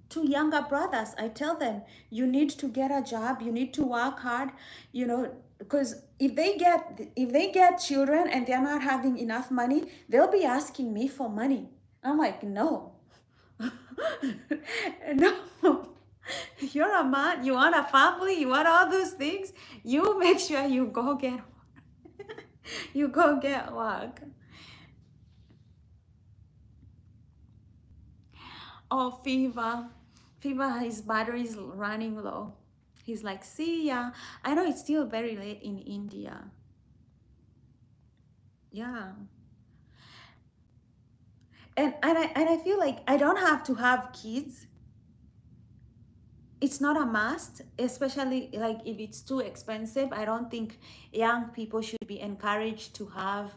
2 younger brothers. I tell them, you need to get a job, you need to work hard, you know, because if they get children and they're not having enough money, they'll be asking me for money. I'm like, no. No. You're a man, you want a family, you want all those things. You make sure you go get you go get work. Oh, fever. Fever, his battery is running low. He's like, see ya. I know it's still very late in India. Yeah. And I feel like I don't have to have kids. it's not a must, especially like if it's too expensive. I don't think young people should be encouraged to have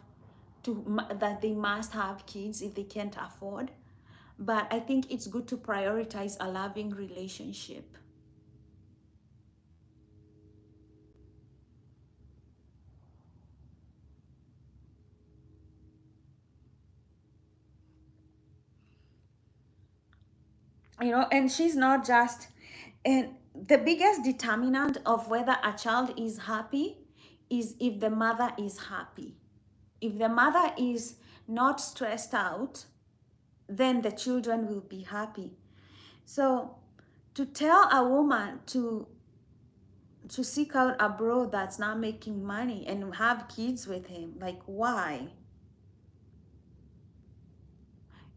that they must have kids if they can't afford. But I think it's good to prioritize a loving relationship. You know, and she's not just, and the biggest determinant of whether a child is happy is if the mother is happy. If the mother is not stressed out, then the children will be happy. So to tell a woman to seek out a bro that's not making money and have kids with him, like, why?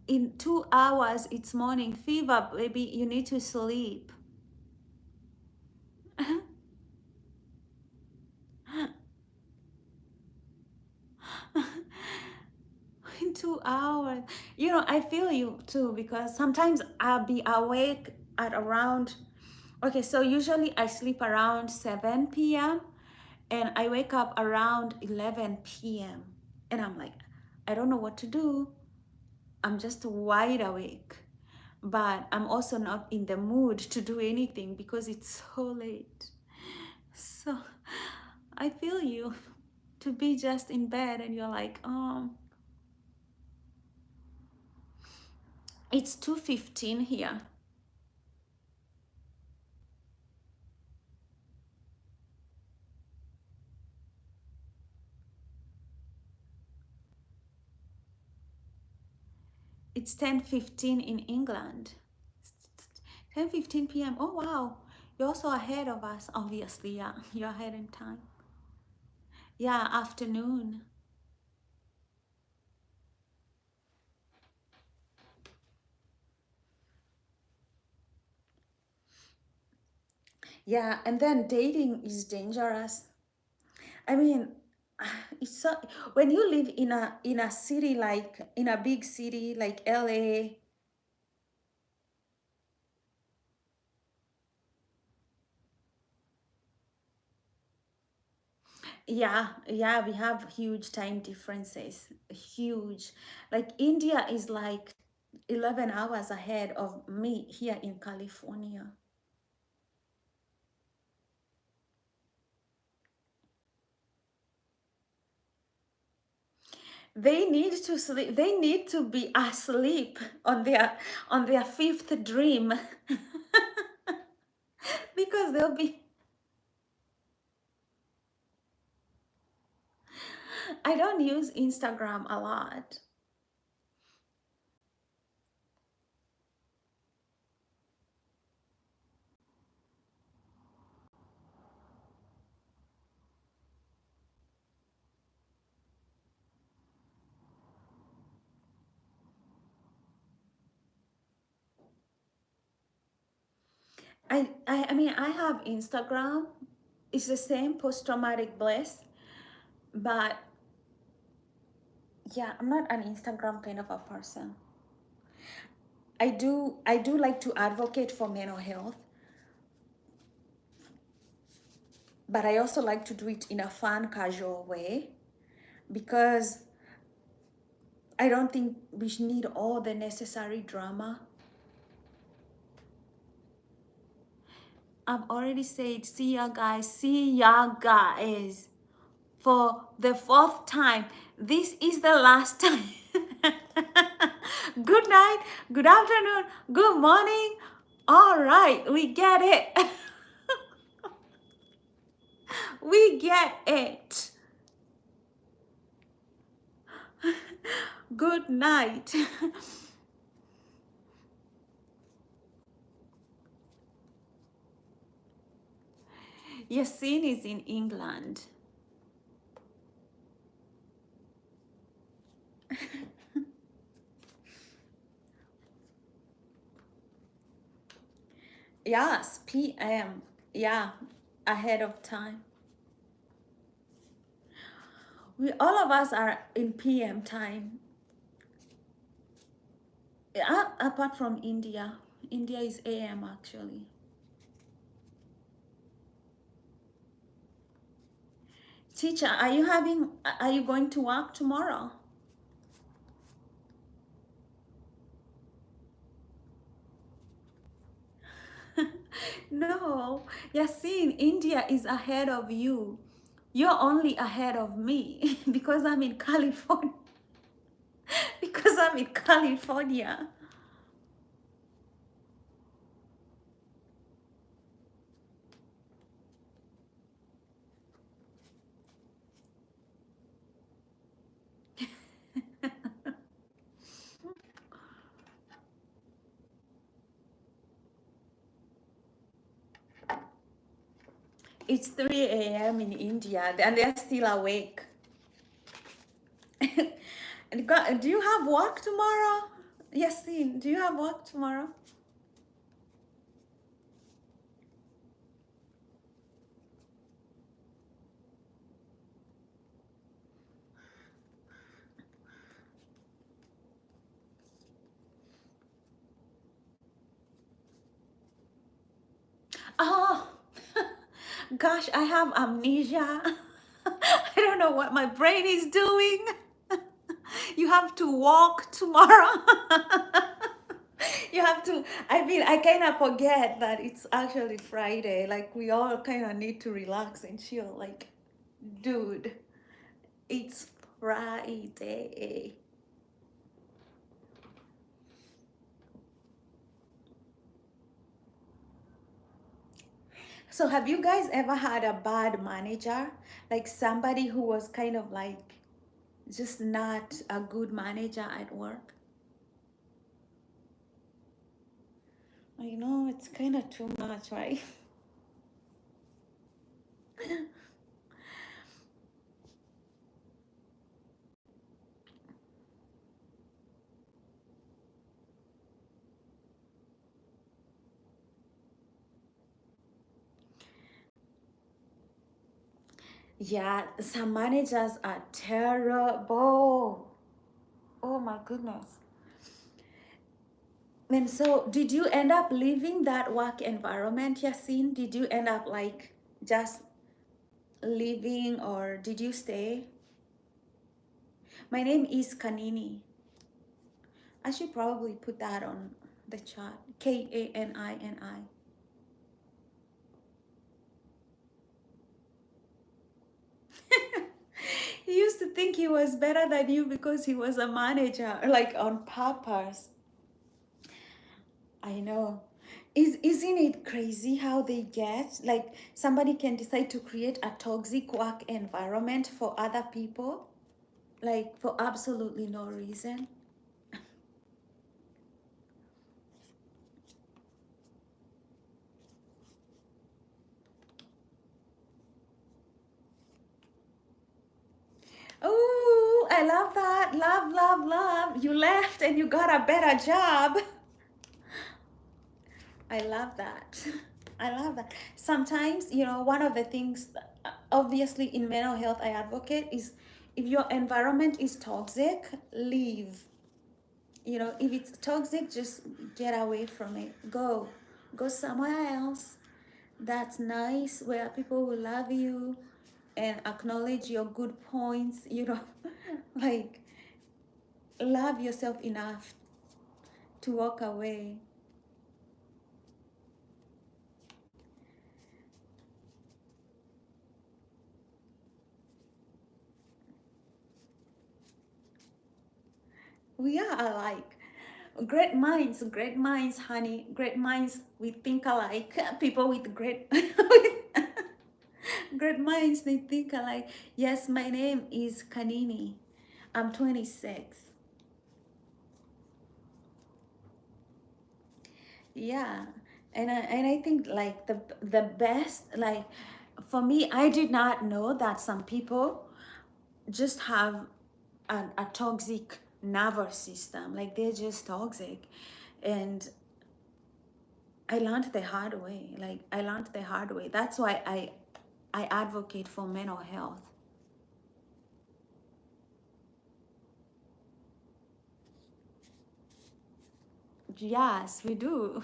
In 2 hours it's morning fever, baby, you need to sleep. In 2 hours, you know, I feel you too, because sometimes I'll be awake at around, okay, so usually I sleep around 7 p.m. and I wake up around 11 p.m. and I'm like, I don't know what to do. I'm just wide awake, but I'm also not in the mood to do anything because it's so late. So I feel you, to be just in bed and you're like, it's 2:15 here. It's 10:15 in England. 10:15 p.m. Oh wow. You're also ahead of us, obviously. Yeah, you're ahead in time. Yeah, afternoon. Yeah, and then dating is dangerous. I mean, it's so, when you live in a city, like in a big city like LA. Yeah, yeah, we have huge time differences. Huge. Like India is like 11 hours ahead of me here in California. They need to sleep. They need to be asleep on their fifth dream because they'll be, I don't use Instagram a lot. I mean, I have Instagram. It's the same, post-traumatic bliss, but yeah, I'm not an Instagram kind of a person. I do like to advocate for mental health, but I also like to do it in a fun, casual way, because I don't think we need all the necessary drama. I've already said, see ya guys, for the fourth time. This is the last time. Good night, good afternoon, good morning. All right, we get it. We get it. Good night. Yasin is in England. Yes, PM. Yeah, ahead of time. We all of us are in PM time. Yeah, apart from India. India is AM actually. Teacher, are you going to work tomorrow? No, Yasin, India is ahead of you. You're only ahead of me because I'm in California. Because I'm in California. It's 3 a.m. in India and they're still awake. And do you have work tomorrow? Yasin, do you have work tomorrow? Oh, gosh, I have amnesia. I don't know what my brain is doing. You have to walk tomorrow. You have to, I mean, I kind of forget that it's actually Friday. Like, we all kind of need to relax and chill. Like, dude, it's Friday. So, have you guys ever had a bad manager? Like, somebody who was kind of like just not a good manager at work? I know it's kind of too much, right? Yeah, some managers are terrible. Oh my goodness. And so, did you end up leaving that work environment, Yasin? Did you end up like just leaving or did you stay? My name is Kanini. I should probably put that on the chat. Kanini. He used to think he was better than you because he was a manager, like on purpose. I know. Isn't it crazy how they get like somebody can decide to create a toxic work environment for other people, like for absolutely no reason? Oh, I love that. Love, love, love. You left and you got a better job. I love that. I love that. Sometimes, one of the things, obviously, in mental health, I advocate is if your environment is toxic, leave. If it's toxic, just get away from it. Go somewhere else that's nice where people will love you and acknowledge your good points, like love yourself enough to walk away. We are alike. Great minds, honey. Great minds, we think alike. People with great great minds, they think alike. Yes, my name is Kanini. I'm 26. Yeah. And I think like the best, like for me, I did not know that some people just have a toxic nervous system. Like they're just toxic. And I learned the hard way. Like I learned the hard way. That's why I advocate for mental health. Yes, we do.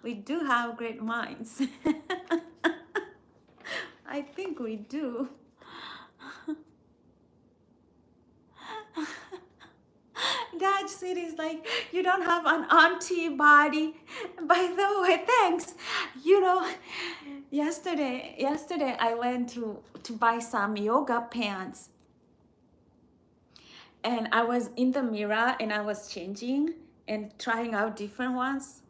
We do have great minds. I think we do. dad said is like, you don't have an antibody. By the way, thanks. You know, yesterday I went to buy some yoga pants, and I was in the mirror and I was changing and trying out different ones,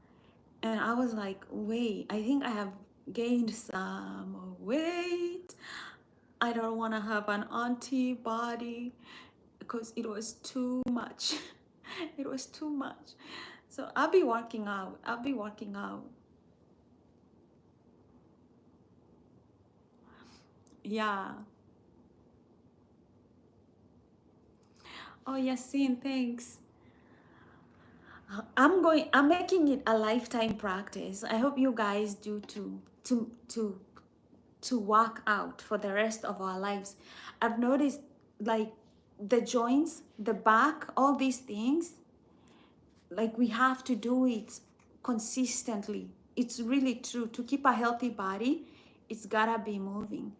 and I was like, wait, I think I have gained some weight. I don't want to have an antibody because it was too much. It was too much. So I'll be working out. I'll be working out. Yeah. Oh, Yasin, thanks. I'm making it a lifetime practice. I hope you guys do too. To work out for the rest of our lives. I've noticed like the joints, the back, all these things, like we have to do it consistently. It's really true. To keep a healthy body, it's gotta be moving.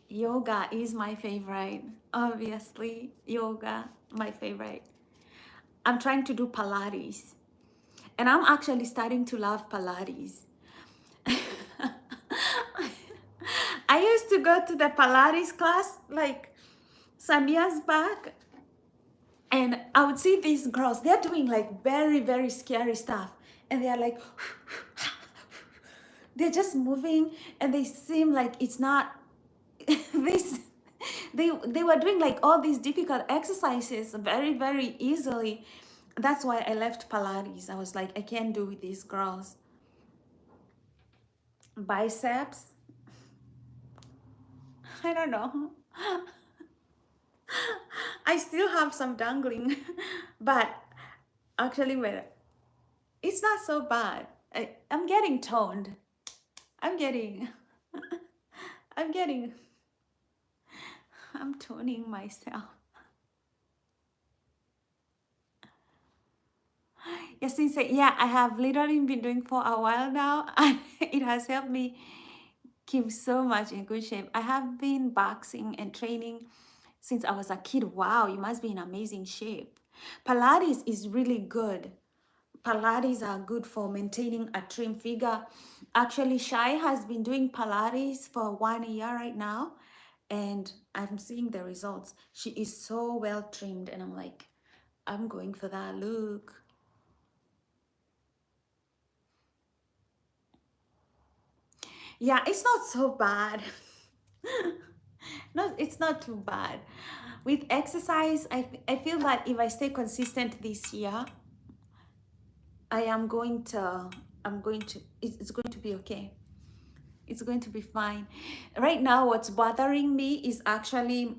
Yoga is my favorite. Obviously, yoga, my favorite. I'm trying to do Pilates, and I'm actually starting to love Pilates. I used to go to the Pilates class like some years back, and I would see these girls, they're doing like very, very scary stuff. And they're like, they're just moving, and they seem like it's not this. They were doing like all these difficult exercises very, very easily. That's why I left Pilates. I was like, I can't do with these girls. Biceps, I don't know. I still have some dangling, but actually, well, it's not so bad. I'm getting toned. I'm getting, I'm getting, I'm toning myself. Yasin said, yeah, I have literally been doing for a while now, and it has helped me keep so much in good shape. I have been boxing and training since I was a kid. Wow, you must be in amazing shape. Pilates is really good. Pilates are good for maintaining a trim figure. Actually, Shai has been doing Pilates for 1 year right now, and I'm seeing the results. She is so well trimmed, and I'm like, I'm going for that look. Yeah, it's not so bad. No, it's not too bad. With exercise, I feel that if I stay consistent this year, I'm going to, it's going to be okay. It's going to be fine. Right now, what's bothering me is actually,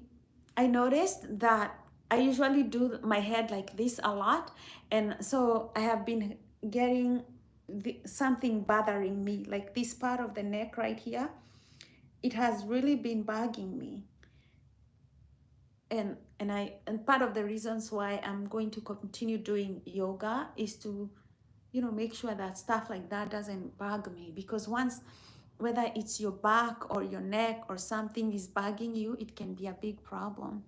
I noticed that I usually do my head like this a lot. And so I have been getting something bothering me, like this part of the neck right here. It has really been bugging me. And part of the reasons why I'm going to continue doing yoga is to, make sure that stuff like that doesn't bug me. Because once, whether it's your back or your neck or something is bugging you, it can be a big problem.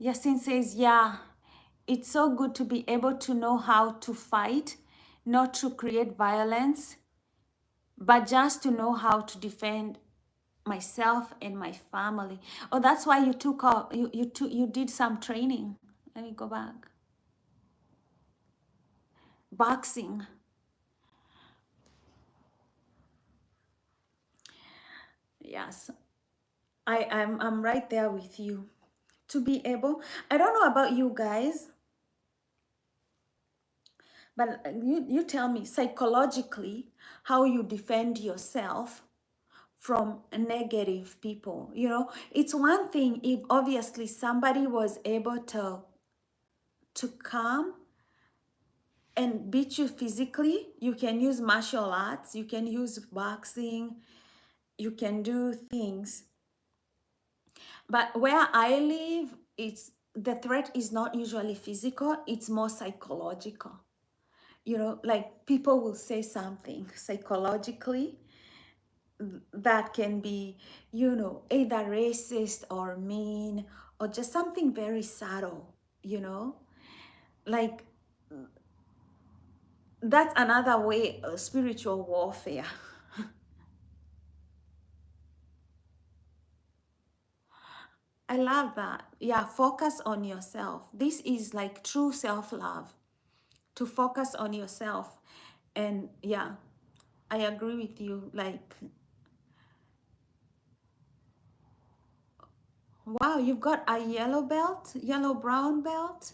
Yasin says, yeah, it's so good to be able to know how to fight, not to create violence, but just to know how to defend myself and my family. Oh, that's why you took off, you did some training. Let me go back. Boxing. Yes, I'm right there with you. To be able, I don't know about you guys, but you tell me psychologically how you defend yourself from negative people. It's one thing if obviously somebody was able to come and beat you physically. You can use martial arts, you can use boxing, you can do things. But where I live, the threat is not usually physical, it's more psychological. You know, like people will say something psychologically that can be, you know, either racist or mean or just something very subtle, you know, like that's another way of spiritual warfare. I love that. Yeah, focus on yourself. This is like true self-love, to focus on yourself. And yeah, I agree with you. Like, wow, you've got a yellow belt, yellow brown belt.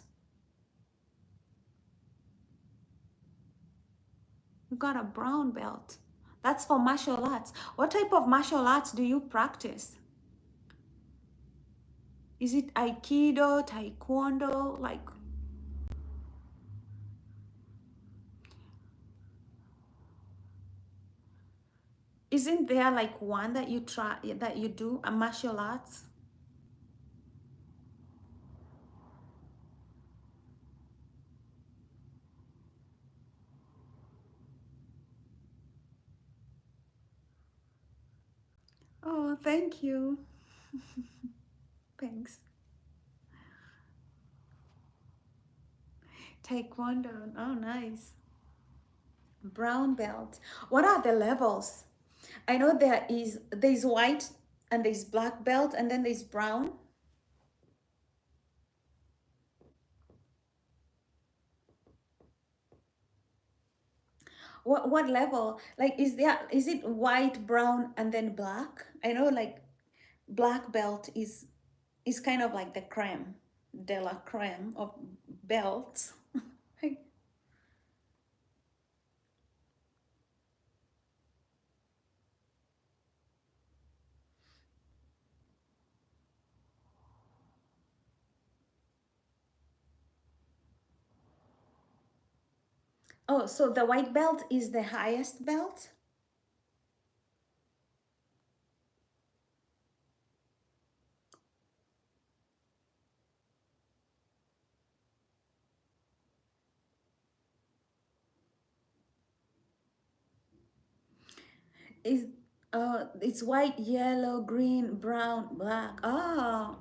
You got a brown belt. That's for martial arts. What type of martial arts do you practice? Is it Aikido, Taekwondo? Like, isn't there like one that you try, that you do, a martial arts? Oh, thank you. Thanks. Taekwondo. Oh, nice. Brown belt. What are the levels? I know there's white and there's black belt and then there's brown. What level? Like is it white, brown, and then black? I know like black belt is kind of like the creme de la creme of belts. Oh, so the white belt is the highest belt? Is it's white, yellow, green, brown, black. Oh,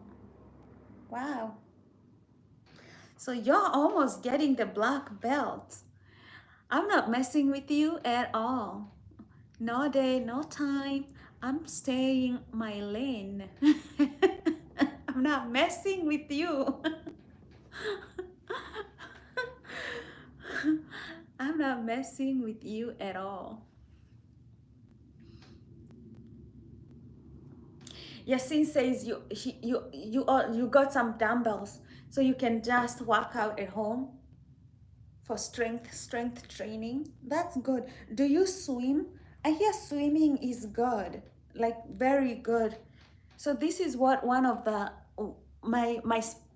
wow. So you're almost getting the black belt. I'm not messing with you at all. No day, no time. I'm staying my lane. I'm not messing with you. I'm not messing with you at all. Yasin says you got some dumbbells, so you can just work out at home for strength training. That's good. Do you swim? I hear swimming is good, like very good. So this is what one of the my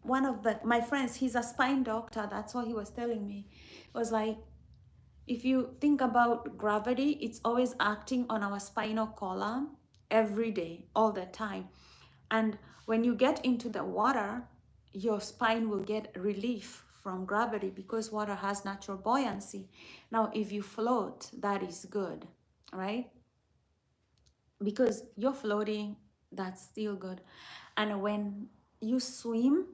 one of the my friends, he's a spine doctor, that's what he was telling me. It was like, if you think about gravity, it's always acting on our spinal column every day, all the time. And when you get into the water, your spine will get relief from gravity because water has natural buoyancy. Now, if you float, that is good, right? Because you're floating, that's still good. And when you swim,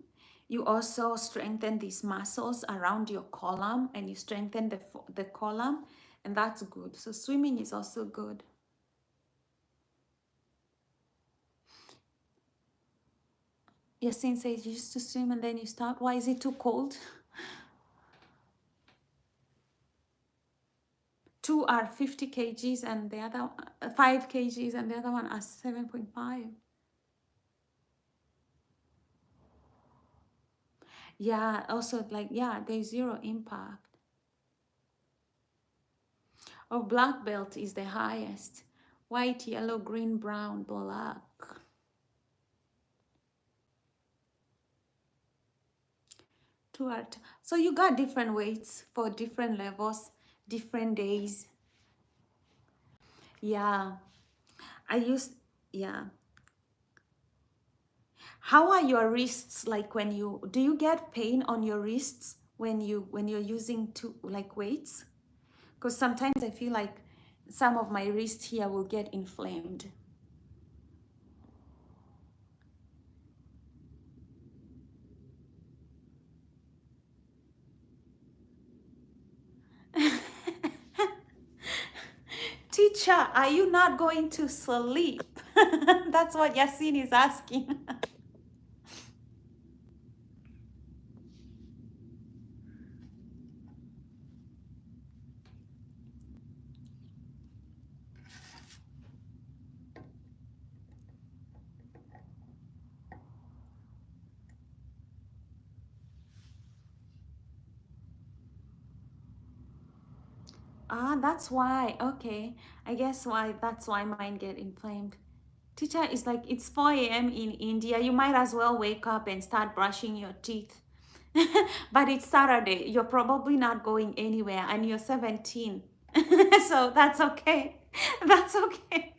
you also strengthen these muscles around your column and you strengthen the column, and that's good. So swimming is also good. Yasin says you used to swim and then you stop. Why is it too cold? Two are 50 kgs and the other 5 kgs and the other one are 7.5. Yeah, also like, yeah, there's zero impact. Oh, black belt is the highest. White, yellow, green, brown, black. Two art. So you got different weights for different levels, different days. Yeah, I used, yeah. How are your wrists like when you, do you get pain on your wrists when you're using two like weights, because sometimes I feel like some of my wrist here will get inflamed. Teacher, are you not going to sleep? That's what Yasin is asking. Ah, that's why. Okay. I guess why that's why mine get inflamed. Teacher is like, it's 4 a.m. in India. You might as well wake up and start brushing your teeth. But it's Saturday. You're probably not going anywhere and you're 17. So that's okay. That's okay.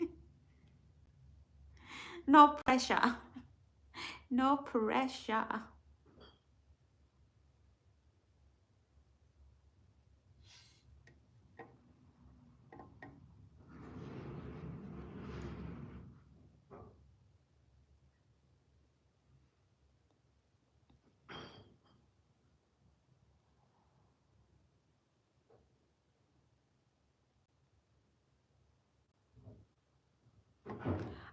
No pressure. No pressure.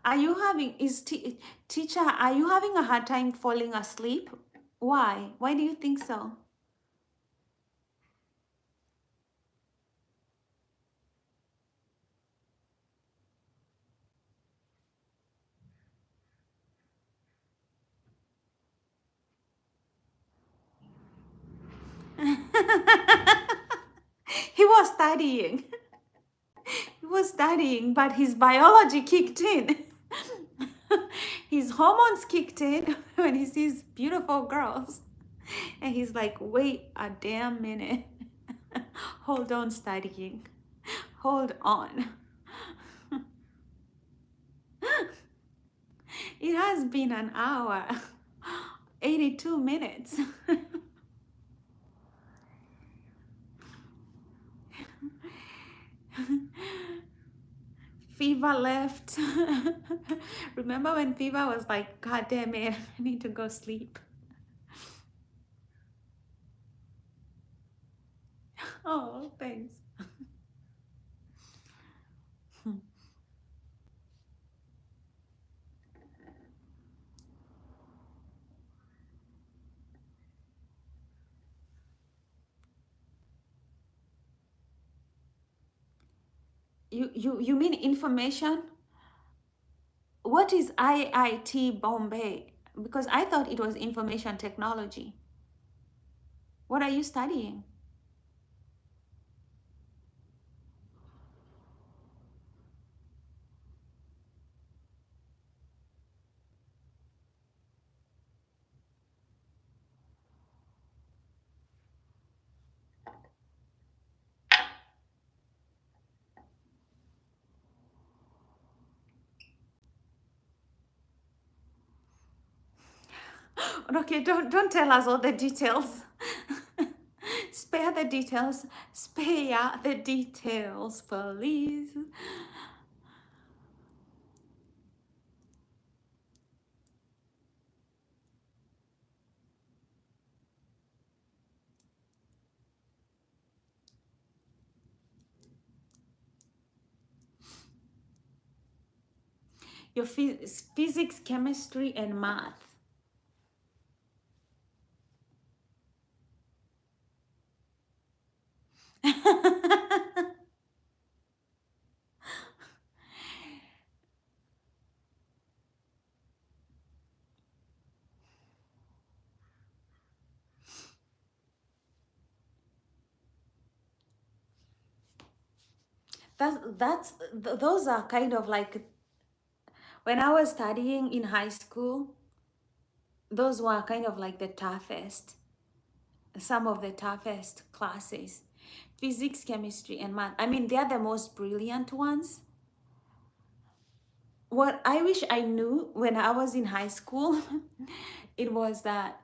Are you having, teacher, are you having a hard time falling asleep? Why? Why do you think so? He was studying. He was studying, but his biology kicked in. His hormones kicked in when he sees beautiful girls. And he's like, wait a damn minute. Hold on, studying. Hold on. It has been an hour, 82 minutes. Fever left. Remember when Fever was like, God damn it, I need to go sleep. Oh, thanks. You mean information? What is IIT Bombay? Because I thought it was information technology. What are you studying? Okay, don't tell us all the details. Spare the details. Spare the details, please. Your physics, chemistry, and math. Those are kind of like, when I was studying in high school, those were kind of like the toughest, some of the toughest classes. Physics, chemistry, and math. I mean, they're the most brilliant ones. What I wish I knew when I was in high school, it was that,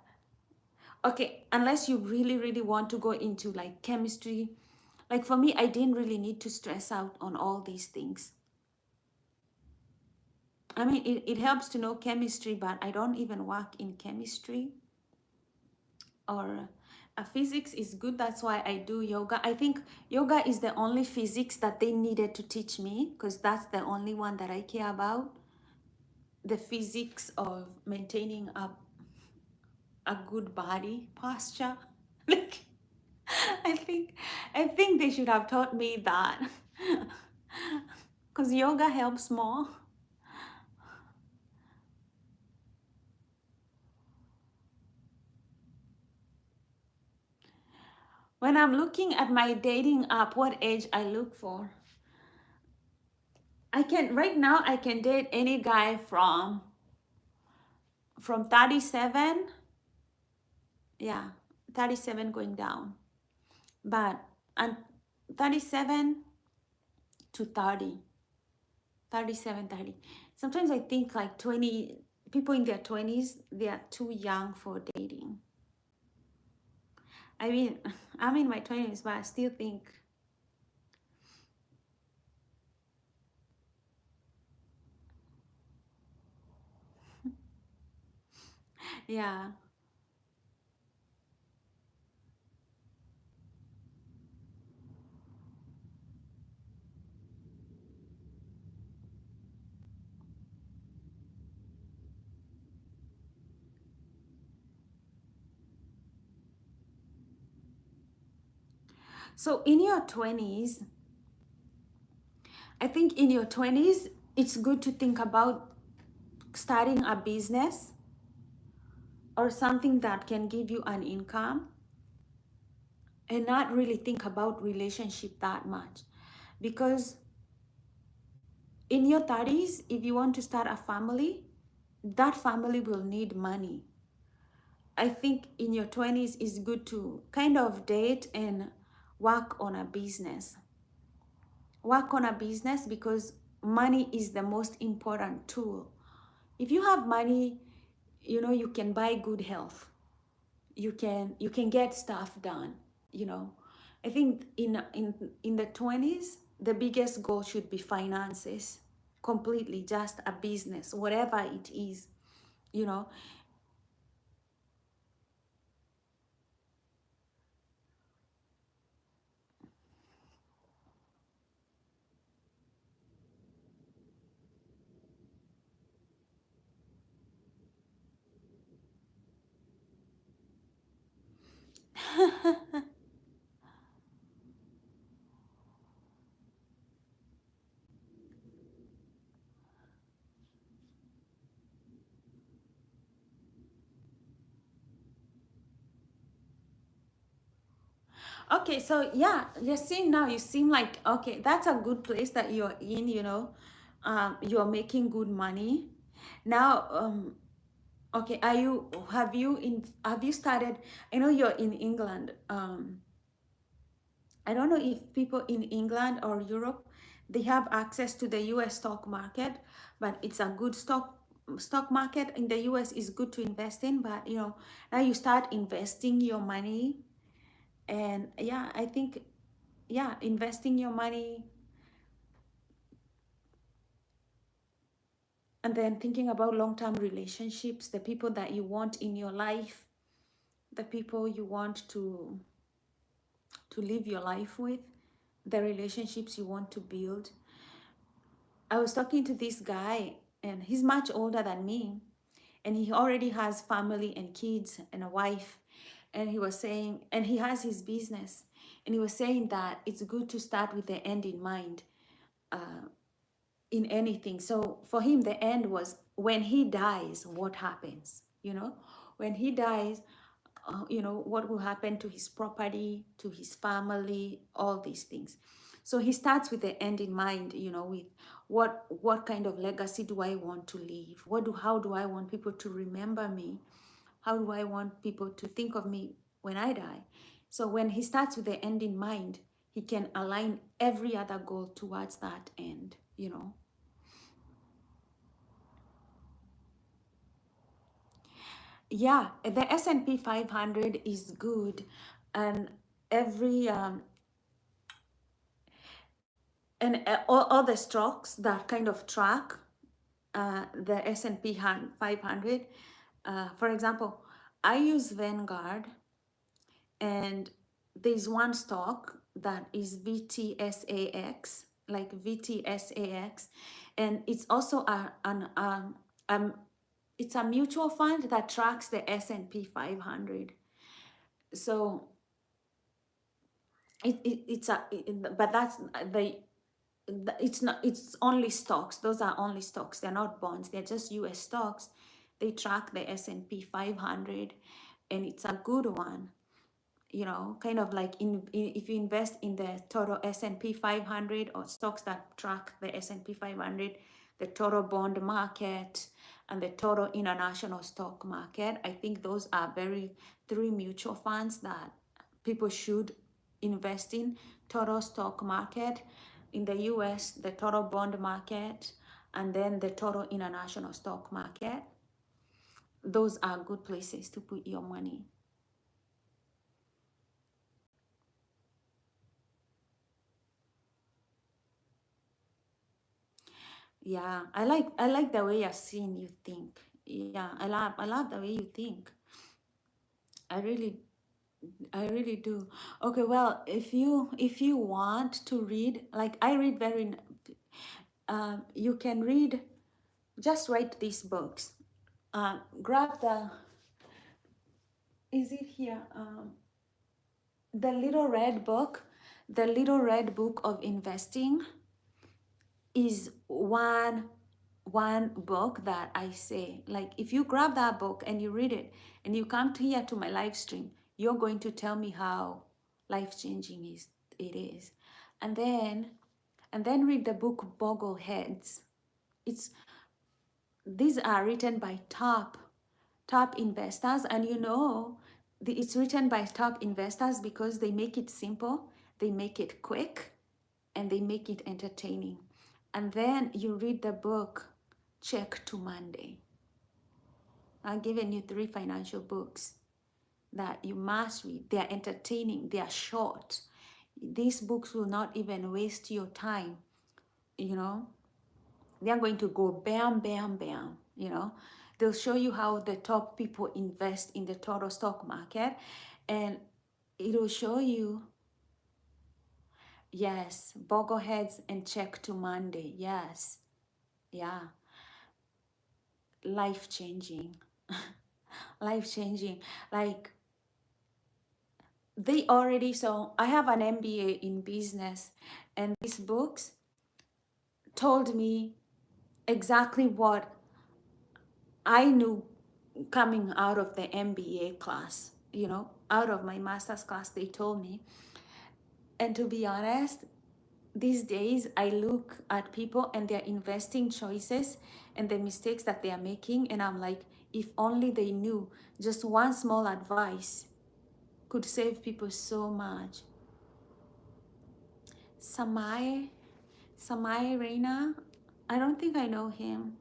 Okay, unless you really, really want to go into like chemistry. Like for me, I didn't really need to stress out on all these things. I mean, it helps to know chemistry, but I don't even work in chemistry. Or physics is good. That's why I do yoga. I think yoga is the only physics that they needed to teach me, because that's the only one that I care about. The physics of maintaining a good body posture. Like, I think I think they should have taught me that. Because yoga helps more. When I'm looking at my dating app, what age I look for? I can right now I can date any guy from 37, yeah, 37 going down. But and 37 to 30, 37, 30. Sometimes I think like 20 people in their 20s, they are too young for dating. I mean, I'm in my 20s, but I still think, yeah. So in your 20s, I think in your 20s, it's good to think about starting a business or something that can give you an income, and not really think about relationship that much. Because in your 30s, if you want to start a family, that family will need money. I think in your 20s is good to kind of date and work on a business. Work on a business because money is the most important tool. If you have money, you can buy good health. You can get stuff done, you know. I think in the 20s, the biggest goal should be finances. Completely just a business, whatever it is, you know. Okay, so yeah, you see now you seem like, okay, that's a good place that you're in, you're making good money. Now, okay, have you started, I know you're in England. I don't know if people in England or Europe, they have access to the US stock market, but it's a good stock market in the US is good to invest in, but now you start investing your money. And yeah, I think, yeah, investing your money and then thinking about long-term relationships, the people that you want in your life, the people you want to live your life with, the relationships you want to build. I was talking to this guy, and he's much older than me, and he already has family and kids and a wife. And he was saying, and he has his business, and he was saying that it's good to start with the end in mind, in anything. So for him, the end was when he dies, what happens? When he dies, what will happen to his property, to his family, all these things. So he starts with the end in mind, with what kind of legacy do I want to leave? How do I want people to remember me? How do I want people to think of me when I die? So when he starts with the end in mind, he can align every other goal towards that end. Yeah, the S&P 500 is good, and every all the stocks that kind of track the S&P 500. For example, I use Vanguard, and there's one stock that is VTSAX, like VTSAX, and it's also um, it's a mutual fund that tracks the S&P 500. So but that's it's not, it's only stocks. Those are only stocks. They're not bonds. They're just US stocks. They track the S&P 500, and it's a good one. You know, kind of like if you invest in the total S&P 500 or stocks that track the S&P 500, the total bond market, and the total international stock market, I think those are three mutual funds that people should invest in. Total stock market in the US, the total bond market, and then the total international stock market. Those are good places to put your money. Yeah, I like the way I've seen you think. Yeah, I love the way you think. I really I really do. Okay, well, if you want to read, like I read you can read, just write these books. Grab the, is it here? The Little Red Book, the Little Red Book of Investing is one book that I say, like, if you grab that book and you read it and you come to here to my live stream, you're going to tell me how life-changing it is. And then read the book Boggleheads. It's These are written by top investors, and it's written by top investors because they make it simple, they make it quick, and they make it entertaining. And then you read the book Check to Monday. I've given you 3 financial books that you must read. They are entertaining, they are short. These books will not even waste your time. They are going to go bam, bam, bam. They'll show you how the top people invest in the total stock market, and it'll show you, yes, Boggleheads and Check to Monday. Yes. Yeah. Life-changing. Life-changing. Like, so I have an MBA in business, and these books told me exactly what I knew coming out of the MBA class, out of my master's class. They told me. And to be honest, these days I look at people and their investing choices and the mistakes that they are making, and I'm like, if only they knew just one small advice could save people so much. Samai Reina, I don't think I know him.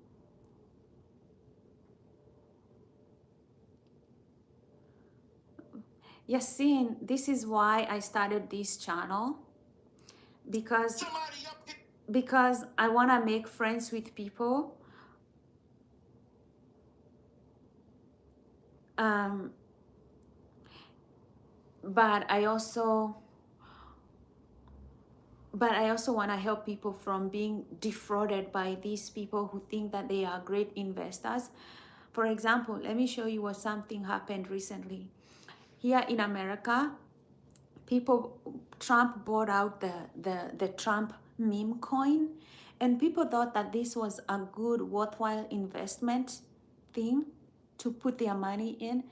Yasin, this is why I started this channel, because I want to make friends with people. But I also want to help people from being defrauded by these people who think that they are great investors. For example, let me show you what something happened recently. Here in America, Trump bought out the Trump meme coin, and people thought that this was a good, worthwhile investment thing to put their money in.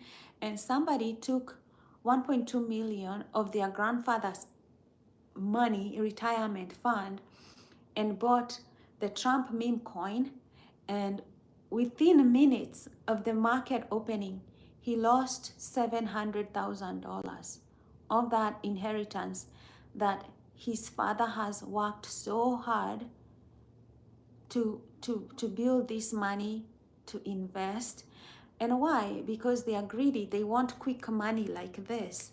And somebody took 1.2 million of their grandfather's money, retirement fund, and bought the Trump meme coin. And within minutes of the market opening, he lost $700,000 of that inheritance that his father has worked so hard to build this money to invest. And why? Because they are greedy. They want quick money like this,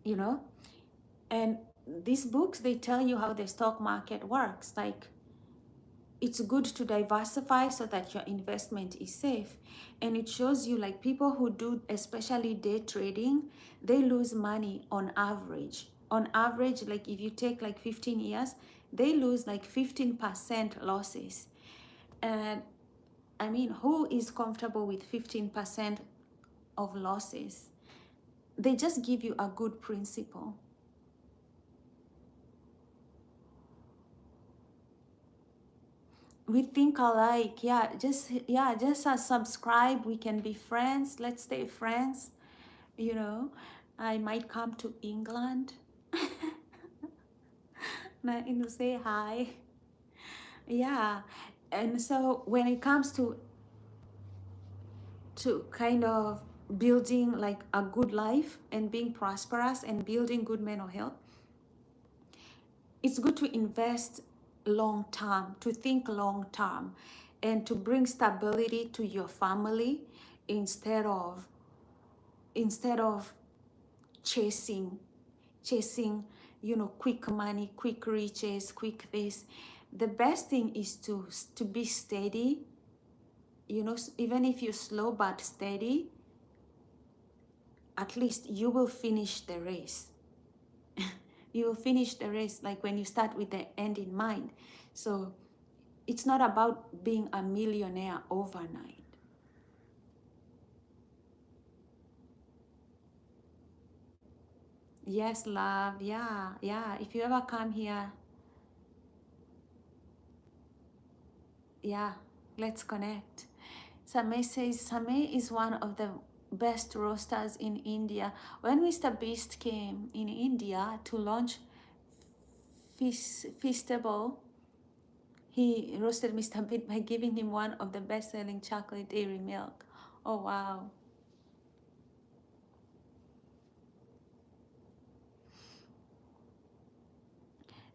you know? And these books, they tell you how the stock market works. Like, it's good to diversify so that your investment is safe. And it shows you, like, people who do especially day trading, they lose money on average. On average, like if you take like 15 years, they lose like 15% losses. And I mean, who is comfortable with 15% of losses? They just give you a good principle. We think alike. Just subscribe. We can be friends. Let's stay friends. You know, I might come to England and to say hi. Yeah. And so when it comes to kind of building like a good life and being prosperous and building good mental health, it's good to invest long term, to think long term, and to bring stability to your family instead of chasing, quick money, quick riches, quick this. The best thing is to be steady, even if you're slow but steady, at least you will finish the race. You will finish the race, like when you start with the end in mind. So it's not about being a millionaire overnight. Yes, love. Yeah. If you ever come here, yeah, let's connect. Same says Same is one of the best roasters in India. When Mr. Beast came in India to launch Feastable, he roasted Mr. Beast by giving him one of the best-selling chocolate dairy milk. Oh wow.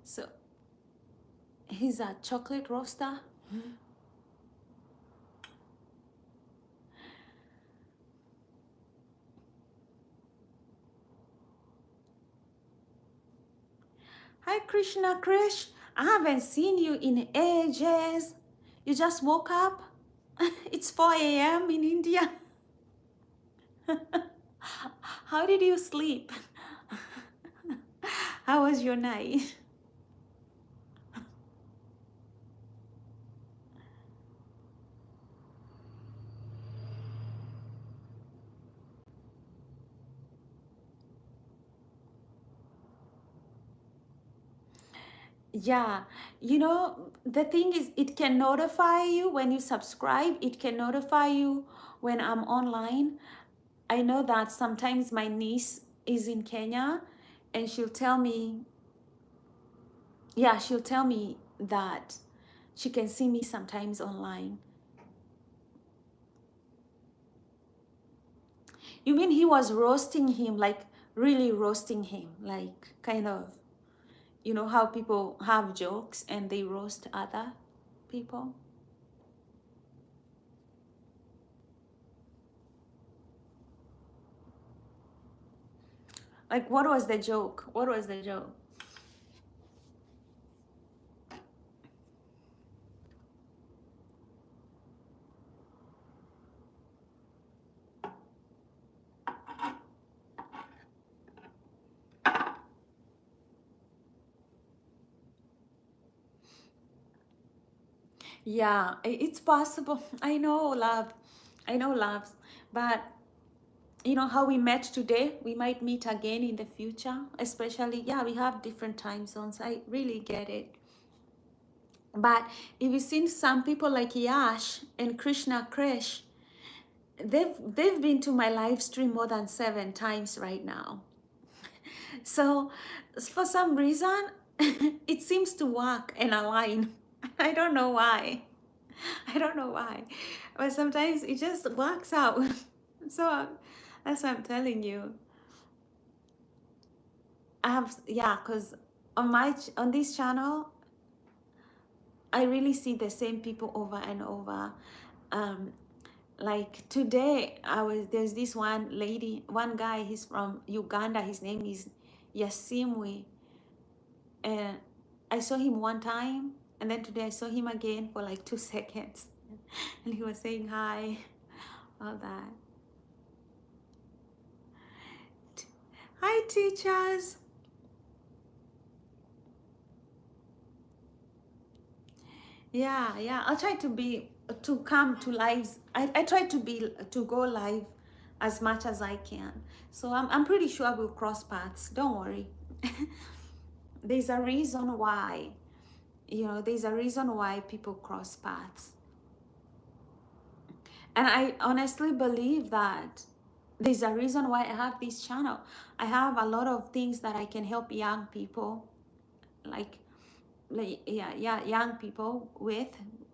So he's a chocolate roaster. Hi Krishna Krish. I haven't seen you in ages. You just woke up? It's 4 a.m. in India. How did you sleep? How was your night? Yeah, the thing is, it can notify you when you subscribe. It can notify you when I'm online. I know that sometimes my niece is in Kenya and she'll tell me that she can see me sometimes online. You mean he was roasting him, like really roasting him, like kind of, how people have jokes and they roast other people? Like, what was the joke? What was the joke? Yeah, it's possible. I know, love. I know, loves. But how we met today, we might meet again in the future. Especially, yeah, we have different time zones. I really get it. But if you've seen some people like Yash and Krishna Krish, they've been to my live stream more than 7 times right now. So for some reason, it seems to work and align. I don't know why. I don't know why, but sometimes it just works out. So that's what I'm telling you. Because on this channel, I really see the same people over and over. Um, Like today, there's this one guy, he's from Uganda, his name is Yasimwe, and I saw him one time, and then today I saw him again for like 2 seconds, and he was saying hi, all that. Hi, teachers. Yeah, I'll try to come to lives. I try to go live as much as I can. So I'm pretty sure we'll cross paths. Don't worry. There's a reason why, there's a reason why people cross paths. And I honestly believe that there's a reason why I have this channel. I have a lot of things that I can help young people, like young people with,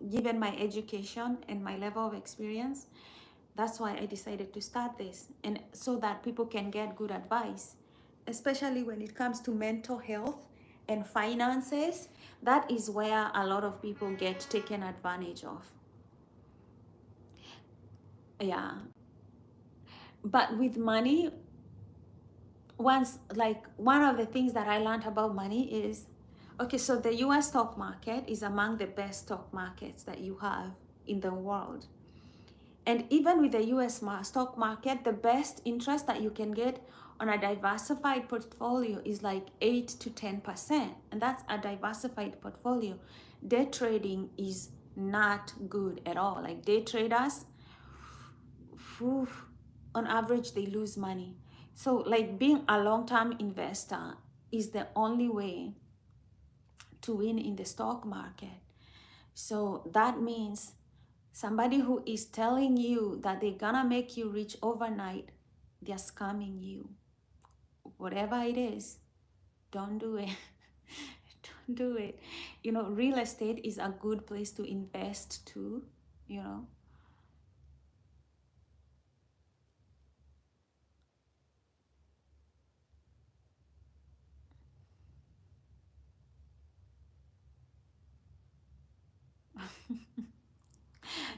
given my education and my level of experience. That's why I decided to start this, and so that people can get good advice, especially when it comes to mental health and finances. That is where a lot of people get taken advantage of. Yeah, but with money, one of the things that I learned about money is, okay, so the US stock market is among the best stock markets that you have in the world. And even with the US stock market, the best interest that you can get on a diversified portfolio is like 8 to 10%. And that's a diversified portfolio. Day trading is not good at all. Like day traders, whew, on average, they lose money. So like being a long-term investor is the only way to win in the stock market. So that means somebody who is telling you that they're gonna make you rich overnight, they're scamming you. Whatever it is, don't do it. Don't do it. Real estate is a good place to invest too, you know.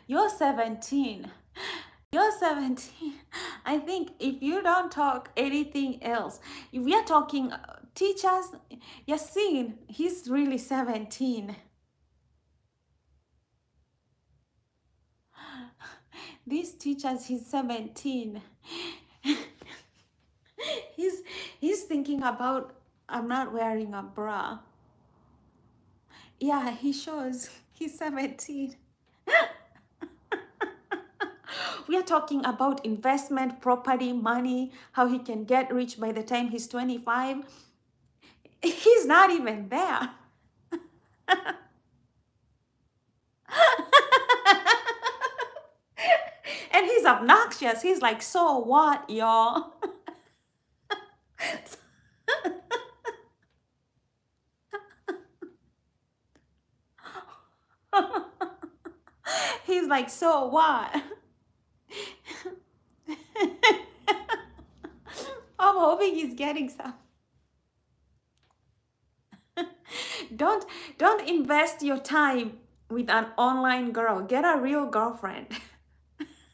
You're 17. You're 17. I think if you don't talk anything else, if we are talking teachers, Yasin, he's really 17. These teachers, he's 17. he's thinking about, I'm not wearing a bra. Yeah, he shows he's 17. We are talking about investment, property, money, how he can get rich by the time he's 25. He's not even there. And he's obnoxious. He's like, so what, y'all? He's like, so what? I'm hoping he's getting some. Don't invest your time with an online girl. Get a real girlfriend.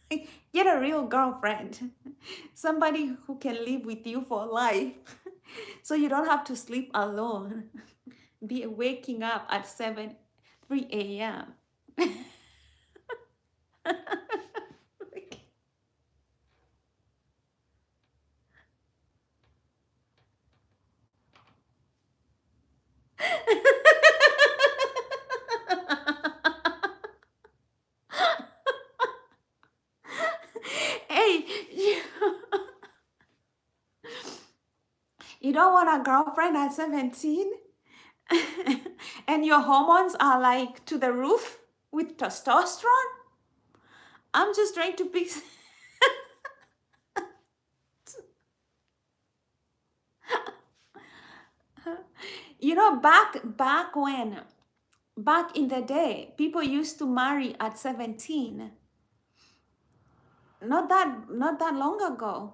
Get a real girlfriend. Somebody who can live with you for life. So you don't have to sleep alone. Be waking up at 3 a.m. Hey, you don't want a girlfriend at 17? And your hormones are like to the roof with testosterone? I'm just trying to pick. Back in the day, people used to marry at 17. Not that long ago.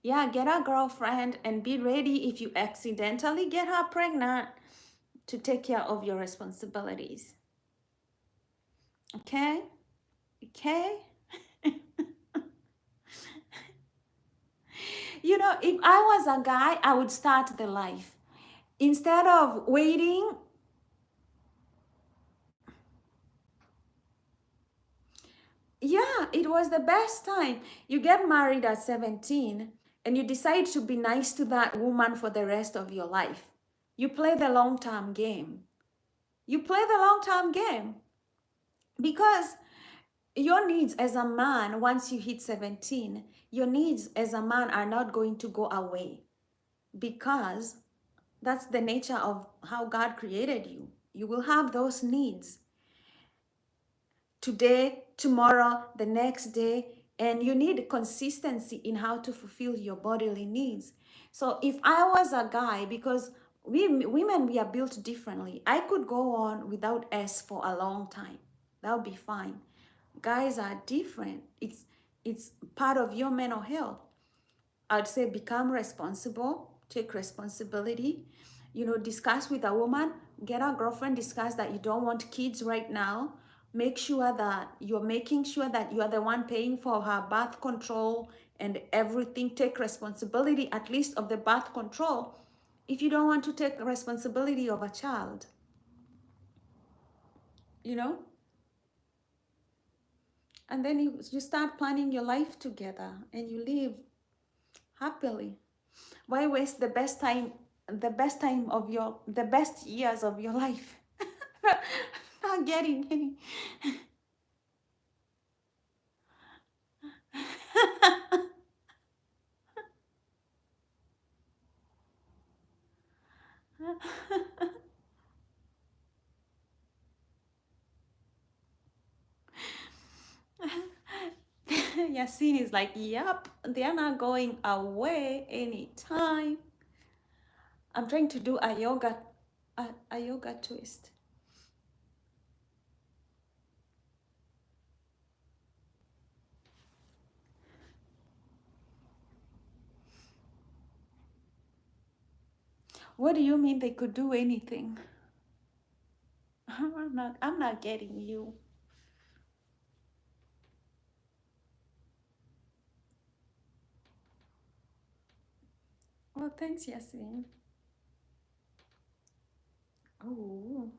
Yeah, get a girlfriend and be ready if you accidentally get her pregnant to take care of your responsibilities. Okay? Okay? You know, if I was a guy, I would start the life. Instead of waiting, yeah, it was the best time. You get married at 17 and you decide to be nice to that woman for the rest of your life. You play the long term game. You play the long term game because your needs as a man, once you hit 17, your needs as a man are not going to go away because that's the nature of how God created you. You will have those needs today, tomorrow, the next day, and you need consistency in how to fulfill your bodily needs. So if I was a guy, because we women, we are built differently, I could go on without S for a long time. That would be fine. Guys are different. It's part of your mental health. I'd say become responsible, take responsibility, discuss with a woman, get a girlfriend, discuss that you don't want kids right now. Make sure that you're making sure that you are the one paying for her birth control and everything. Take responsibility at least of the birth control if you don't want to take responsibility of a child, you know? And then you start planning your life together and you live happily. Why waste the best years of your life not getting any? Yasin is like, yep, they are not going away anytime. I'm trying to do a yoga twist. What do you mean they could do anything? I'm not getting you. Well, thanks, Yasin. Oh.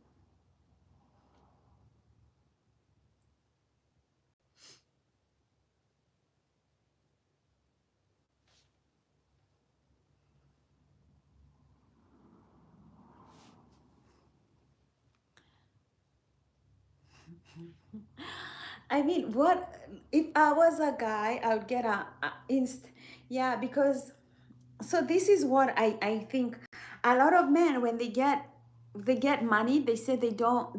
I mean, what if I was a guy? I would get yeah, because so this is what I think. A lot of men, when they get money, they say they don't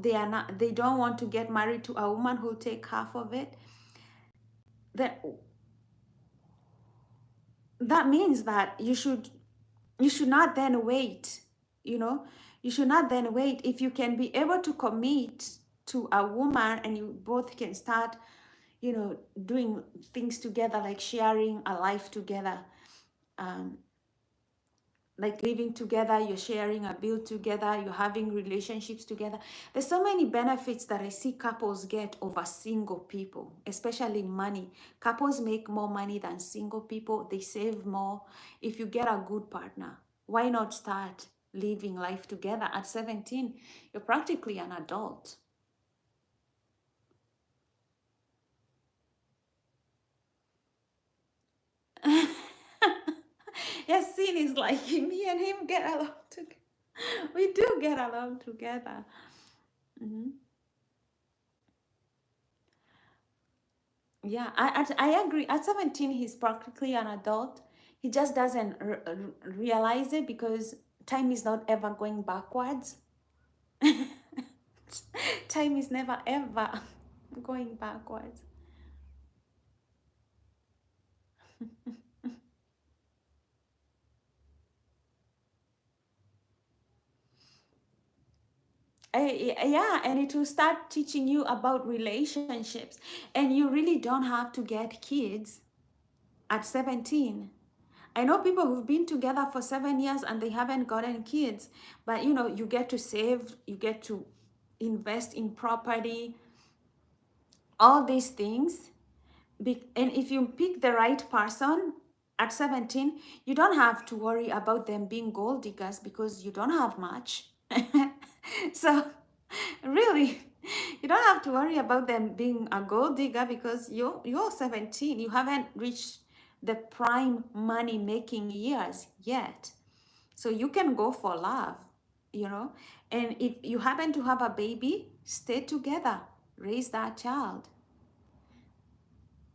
want to get married to a woman who'll take half of it. That that means that you should not then wait. You should not then wait. If you can be able to commit to a woman and you both can start doing things together, like sharing a life together, um, like living together, you're sharing a bill together, you're having relationships together. There's so many benefits that I see couples get over single people, especially money. Couples make more money than single people. They save more. If you get a good partner, why not start living life together? At 17, you're practically an adult. Yasin is like, me and him get along together. We do get along together. Mhm. Yeah, I agree. At 17, he's practically an adult. He just doesn't realize it because time is not ever going backwards. Time is never ever going backwards. Yeah, and it will start teaching you about relationships. And you really don't have to get kids at 17. I know people who've been together for 7 years and they haven't gotten kids, but you know, you get to save, you get to invest in property, all these things. And if you pick the right person at 17, you don't have to worry about them being gold diggers because you don't have much. So really, you don't have to worry about them being a gold digger because you're 17. You haven't reached the prime money making years yet. So you can go for love, you know. And if you happen to have a baby, stay together, raise that child.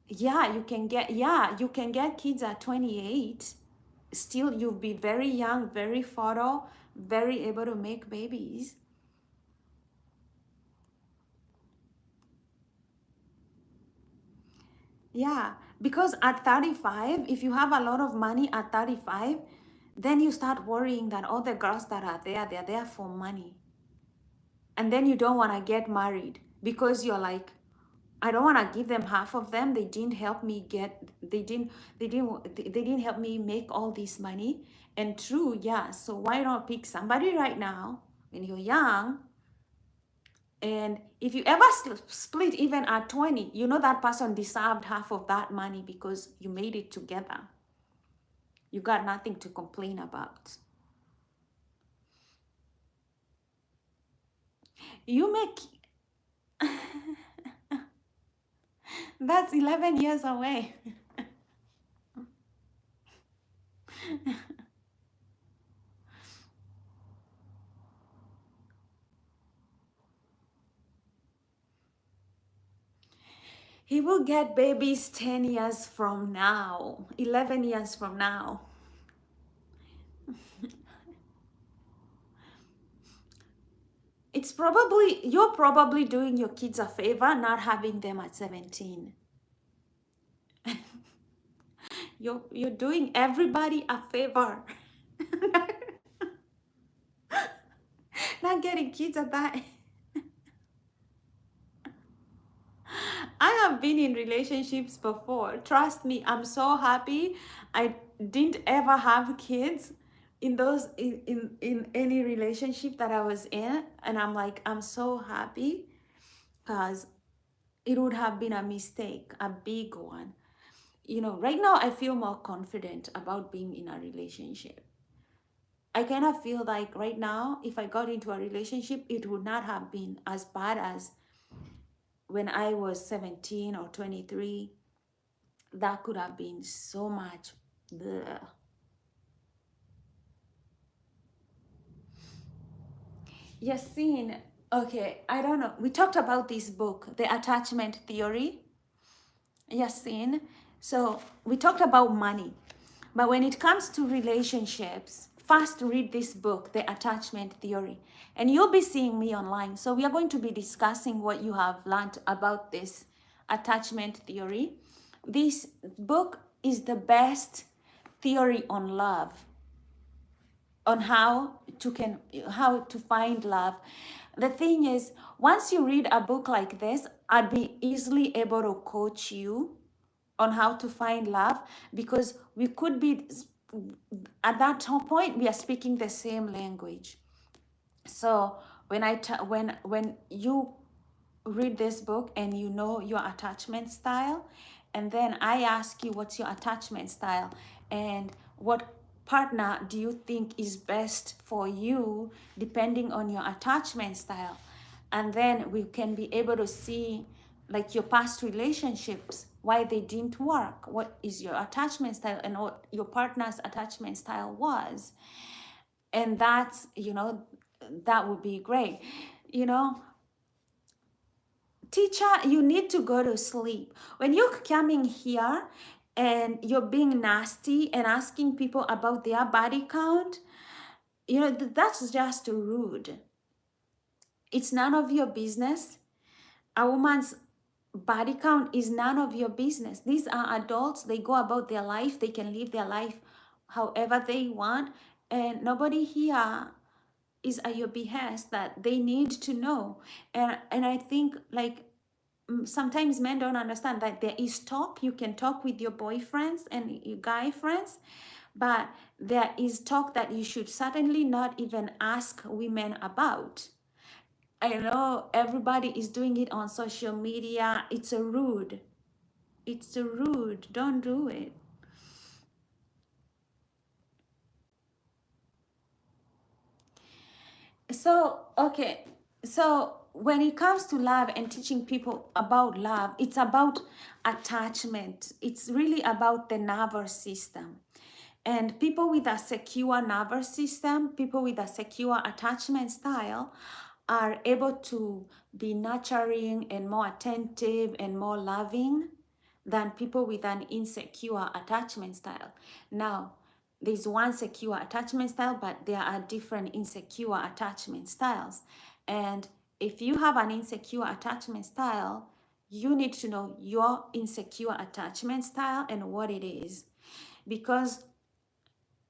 You can get kids at 28. Still, you'll be very young, very fertile, very able to make babies. Yeah, because at 35, if you have a lot of money at 35, then you start worrying that all the girls that are there, they're there for money. And then you don't want to get married because you're like, I don't want to give them half of them. They didn't help me they didn't help me make all this money. And true, yeah. So why not pick somebody right now when you're young? And if you ever split even at 20, you know that person deserved half of that money because you made it together. You got nothing to complain about. You make that's 11 years away. He will get babies 10 years from now, 11 years from now. You're probably doing your kids a favor not having them at 17. You're doing everybody a favor. Not getting kids at that. I have been in relationships before. Trust me, I'm so happy I didn't ever have kids in any relationship that I was in. And I'm like, I'm so happy because it would have been a mistake, a big one. You know, right now I feel more confident about being in a relationship. I kind of feel like right now, if I got into a relationship, it would not have been as bad as when I was 17 or 23. That could have been so much. Bleh. Yassine, okay, I don't know. We talked about this book, The Attachment Theory. Yassine. So we talked about money. But when it comes to relationships, first read this book, The Attachment Theory. And you'll be seeing me online. So we are going to be discussing what you have learned about this attachment theory. This book is the best theory on love, on how to find love. The thing is, once you read a book like this, I'd be easily able to coach you on how to find love, because we could be at that point we are speaking the same language. So when you read this book and you know your attachment style, and then I ask you what's your attachment style and what partner do you think is best for you depending on your attachment style, and then we can be able to see like your past relationships, why they didn't work, what is your attachment style and what your partner's attachment style was. And that's, that would be great. Teacher, you need to go to sleep. When you're coming here and you're being nasty and asking people about their body count, that's just rude. It's none of your business. A woman's body count is none of your business. These are adults. They go about their life. They can live their life however they want. And nobody here is at your behest that they need to know. And I think like sometimes men don't understand that there is talk. You can talk with your boyfriends and your guy friends, but there is talk that you should certainly not even ask women about. I know everybody is doing it on social media. It's a rude. It's a rude. Don't do it. So, okay. So, when it comes to love and teaching people about love, it's about attachment. It's really about the nervous system. And people with a secure nervous system, people with a secure attachment style, are able to be nurturing and more attentive and more loving than people with an insecure attachment style. Now, there's one secure attachment style, but there are different insecure attachment styles. And if you have an insecure attachment style, you need to know your insecure attachment style and what it is. Because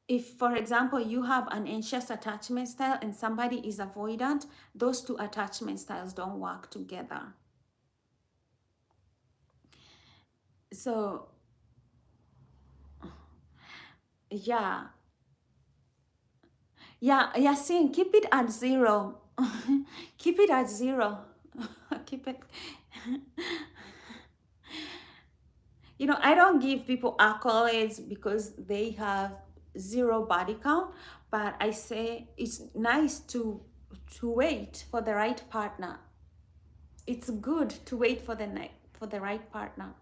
if, for example, you have an anxious attachment style and somebody is avoidant, those two attachment styles don't work together. So, yeah. Yeah, Yasin, keep it at 0. Keep it at 0. Keep it. You know, I don't give people accolades because they have 0 body count, but I say it's nice to wait for the right partner. It's good to wait for the right partner.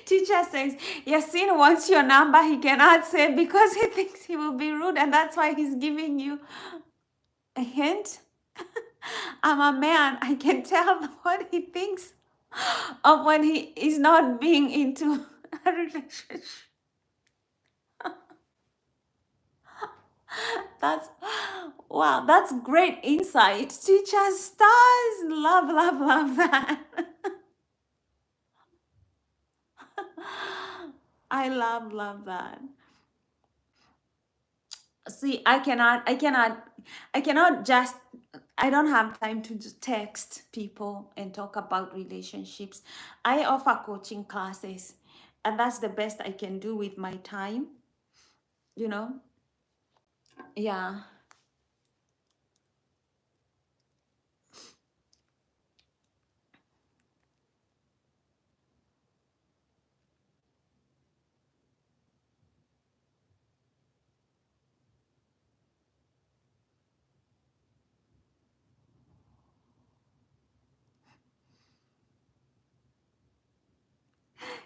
Teacher says, Yasin wants your number. He cannot say because he thinks he will be rude, and that's why he's giving you a hint. I'm a man. I can tell what he thinks of when he is not being into a relationship. That's wow, that's great insight. Teacher stars. Love that. I love that. See, I cannot just, I don't have time to just text people and talk about relationships. I offer coaching classes, and that's the best I can do with my time, you know? Yeah.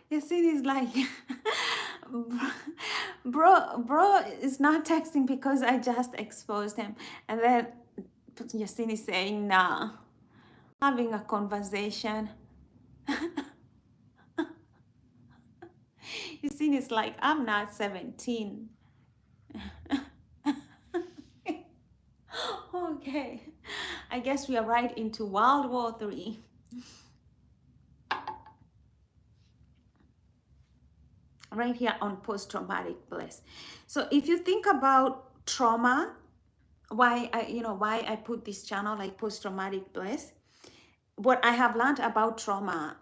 You see, it's like, bro is not texting because I just exposed him. And then Yasin is saying, nah, having a conversation. Yasin is like, I'm not 17. Okay, I guess we are right into World War III. Right here on post-traumatic bliss. So if you think about trauma, why I put this channel like post-traumatic bliss, what I have learned about trauma,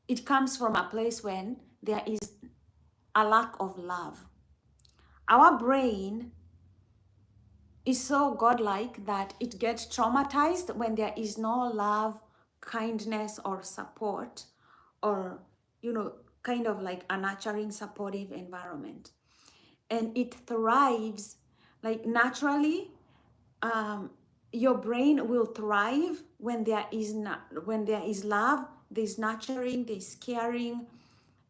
it comes from a place when there is a lack of love. Our brain is so godlike that it gets traumatized when there is no love, kindness, or support, or kind of like a nurturing, supportive environment. And it thrives like naturally. Your brain will thrive when there is love, there's nurturing, there's caring,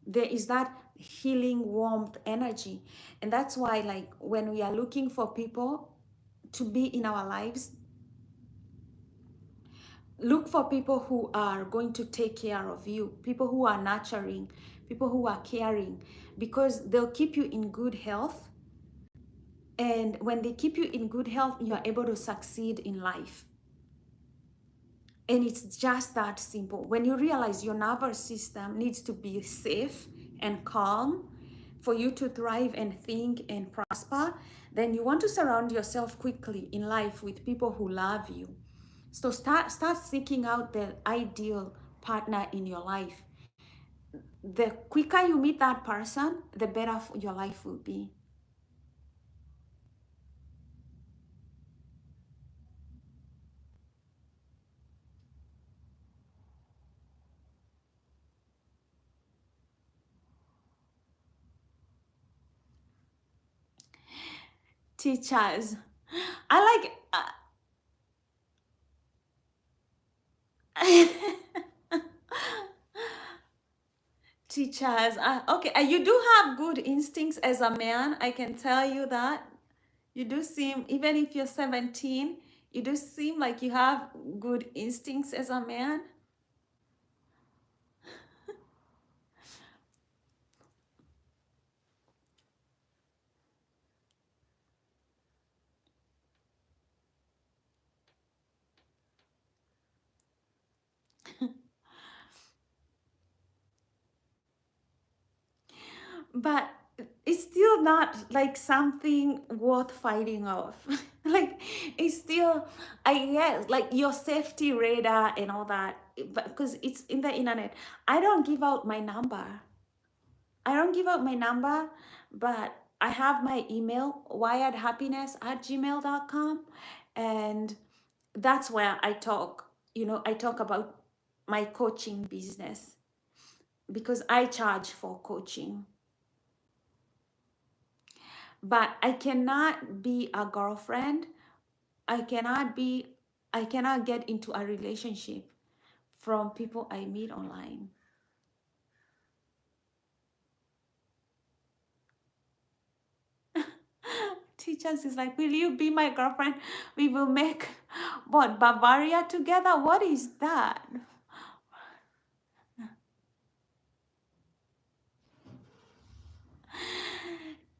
there is that healing, warmth, energy. And that's why, like, when we are looking for people to be in our lives, look for people who are going to take care of you, people who are nurturing, people who are caring, because they'll keep you in good health. And when they keep you in good health, you are able to succeed in life. And it's just that simple. When you realize your nervous system needs to be safe and calm for you to thrive and think and prosper, then you want to surround yourself quickly in life with people who love you. So start seeking out the ideal partner in your life. The quicker you meet that person, the better your life will be. Teachers, I teachers. Okay, you do have good instincts as a man. I can tell you that. You do seem, even if you're 17, you do seem like you have good instincts as a man. But it's still not like something worth fighting off. Like it's still, I guess, like your safety radar and all that, but because it's in the internet. I don't give out my number. I don't give out my number, but I have my email, wiredhappiness@gmail.com. And that's where I talk. I talk about my coaching business because I charge for coaching. But I cannot be a girlfriend. I cannot get into a relationship from people I meet online. Teachers is like, will you be my girlfriend? We will make what, Bavaria together? What is that?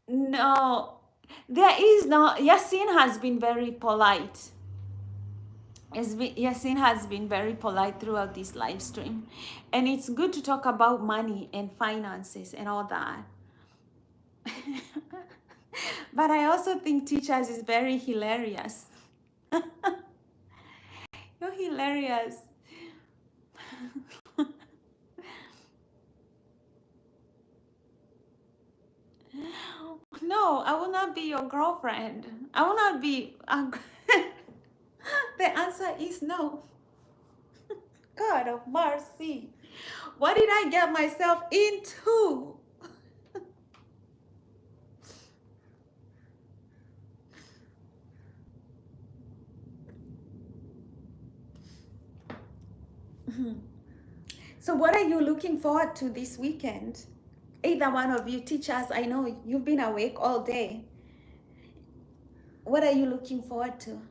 No, there is no. Yasin has been very polite. Yasin has been very polite throughout this live stream, and it's good to talk about money and finances and all that. But I also think teachers is very hilarious. You're hilarious. No, I will not be your girlfriend. I will not be. The answer is no. God of mercy. What did I get myself into? So, what are you looking forward to this weekend? Either one of you teachers, I know you've been awake all day. What are you looking forward to?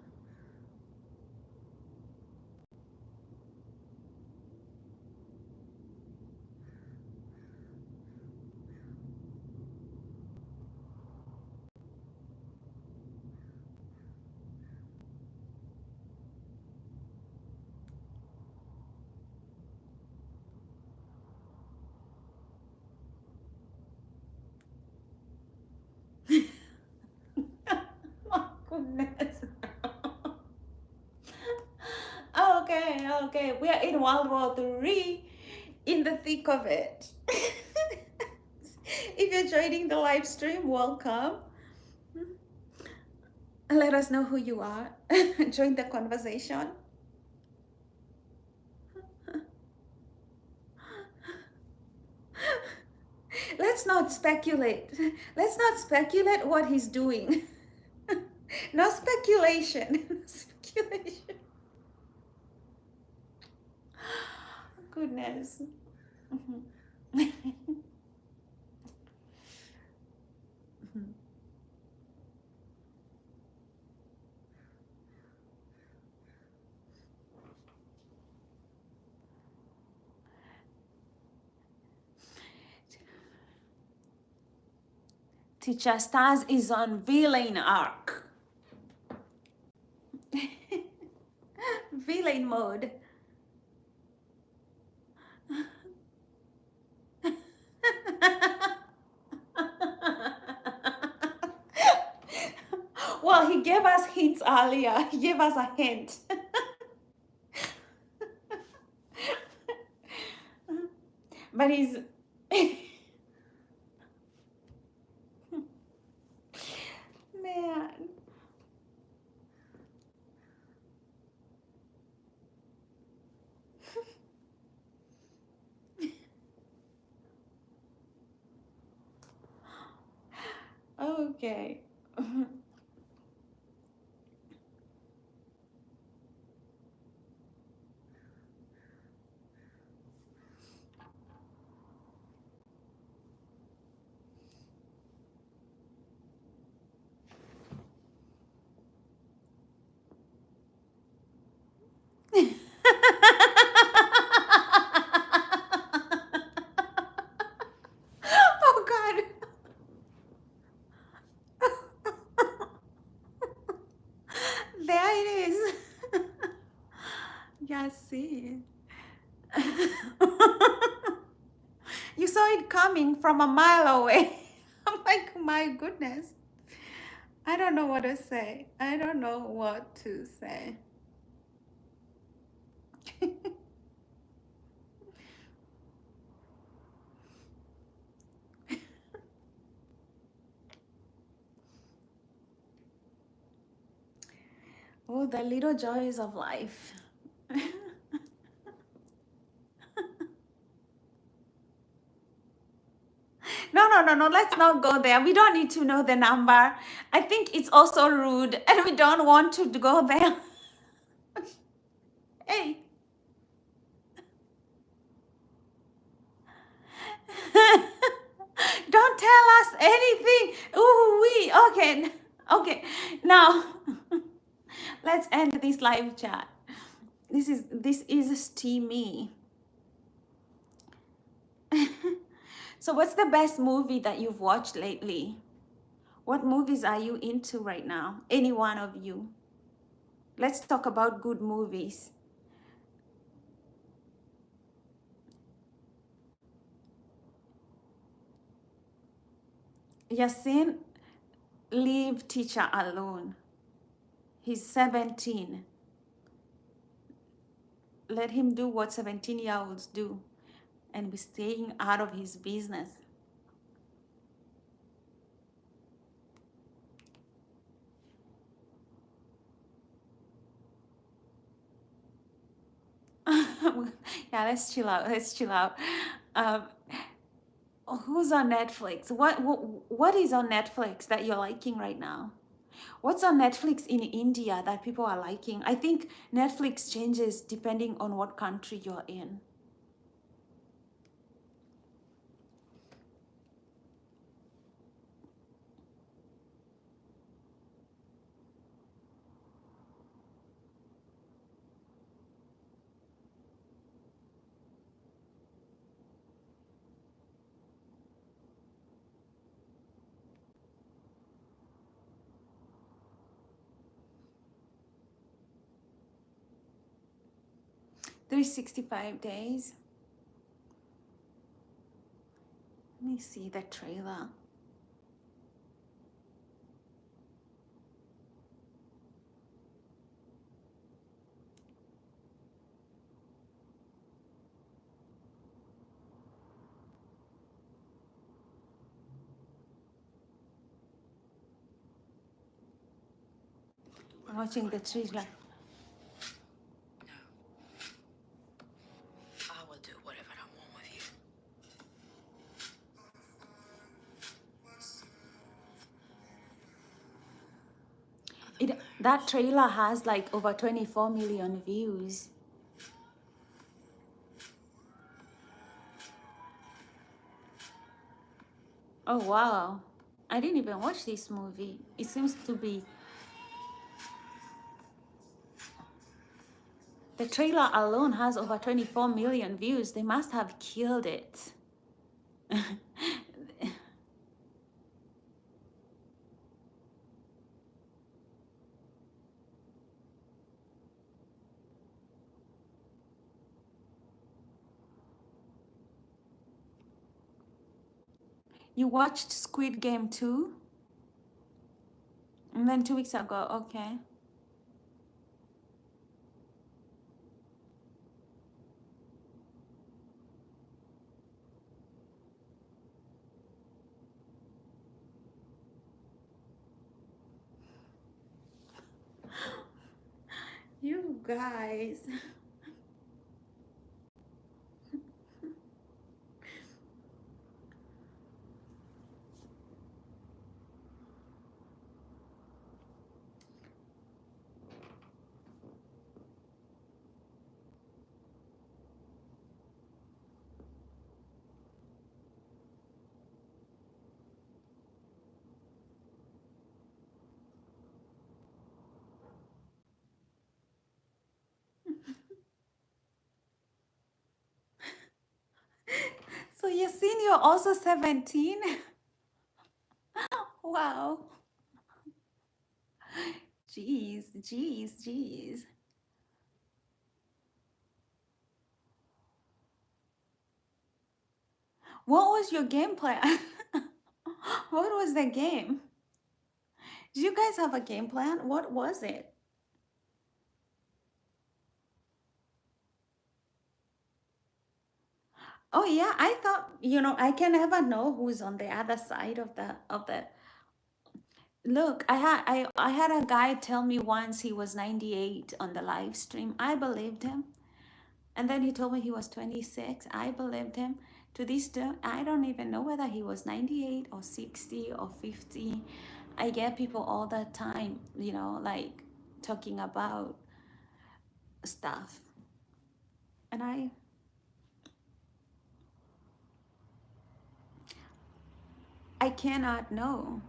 Oh, goodness. Okay, okay. We are in World War III, in the thick of it. If you're joining the live stream, welcome. Let us know who you are. Join the conversation. Let's not speculate. Let's not speculate what he's doing. No speculation. No speculation. Goodness. Teacher Stars is on villain arc. Villain mode. Well, he gave us hints earlier. He gave us a hint. But he's man. Okay. Oh God. There it is. Yeah, see. You saw it coming from a mile away. I'm like, my goodness. I don't know what to say. I don't know what to say. Oh, the little joys of life. No, no, no, no. Let's not go there. We don't need to know the number. I think it's also rude, and we don't want to go there. Hey. Don't tell us anything. Ooh, we okay. Okay. Now let's end this live chat. This is steamy. So what's the best movie that you've watched lately? What movies are you into right now? Any one of you? Let's talk about good movies. Yasin, leave teacher alone. He's 17. Let him do what 17-year-olds do and be staying out of his business. Yeah, let's chill out. Let's chill out. Um, who's on Netflix? What is on Netflix that you're liking right now? What's on Netflix in India that people are liking? I think Netflix changes depending on what country you're in. Three 65 days. Let me see the trailer. I'm watching the trailer. I will do whatever I want with you. That trailer has like over 24 million views. Oh wow. I didn't even watch this movie. It seems to be the trailer alone has over 24 million views. They must have killed it. You watched Squid Game too? And then 2 weeks ago, okay. You guys. So Yasin, you're also 17? Wow. Jeez, jeez, jeez. What was your game plan? What was the game? Did you guys have a game plan? What was it? Oh yeah, I thought, I can never know who's on the other side of the. Look, I had a guy tell me once he was 98 on the live stream. I believed him. And then he told me he was 26. I believed him. To this day, I don't even know whether he was 98 or 60 or 50. I get people all the time, like talking about stuff. And I cannot know.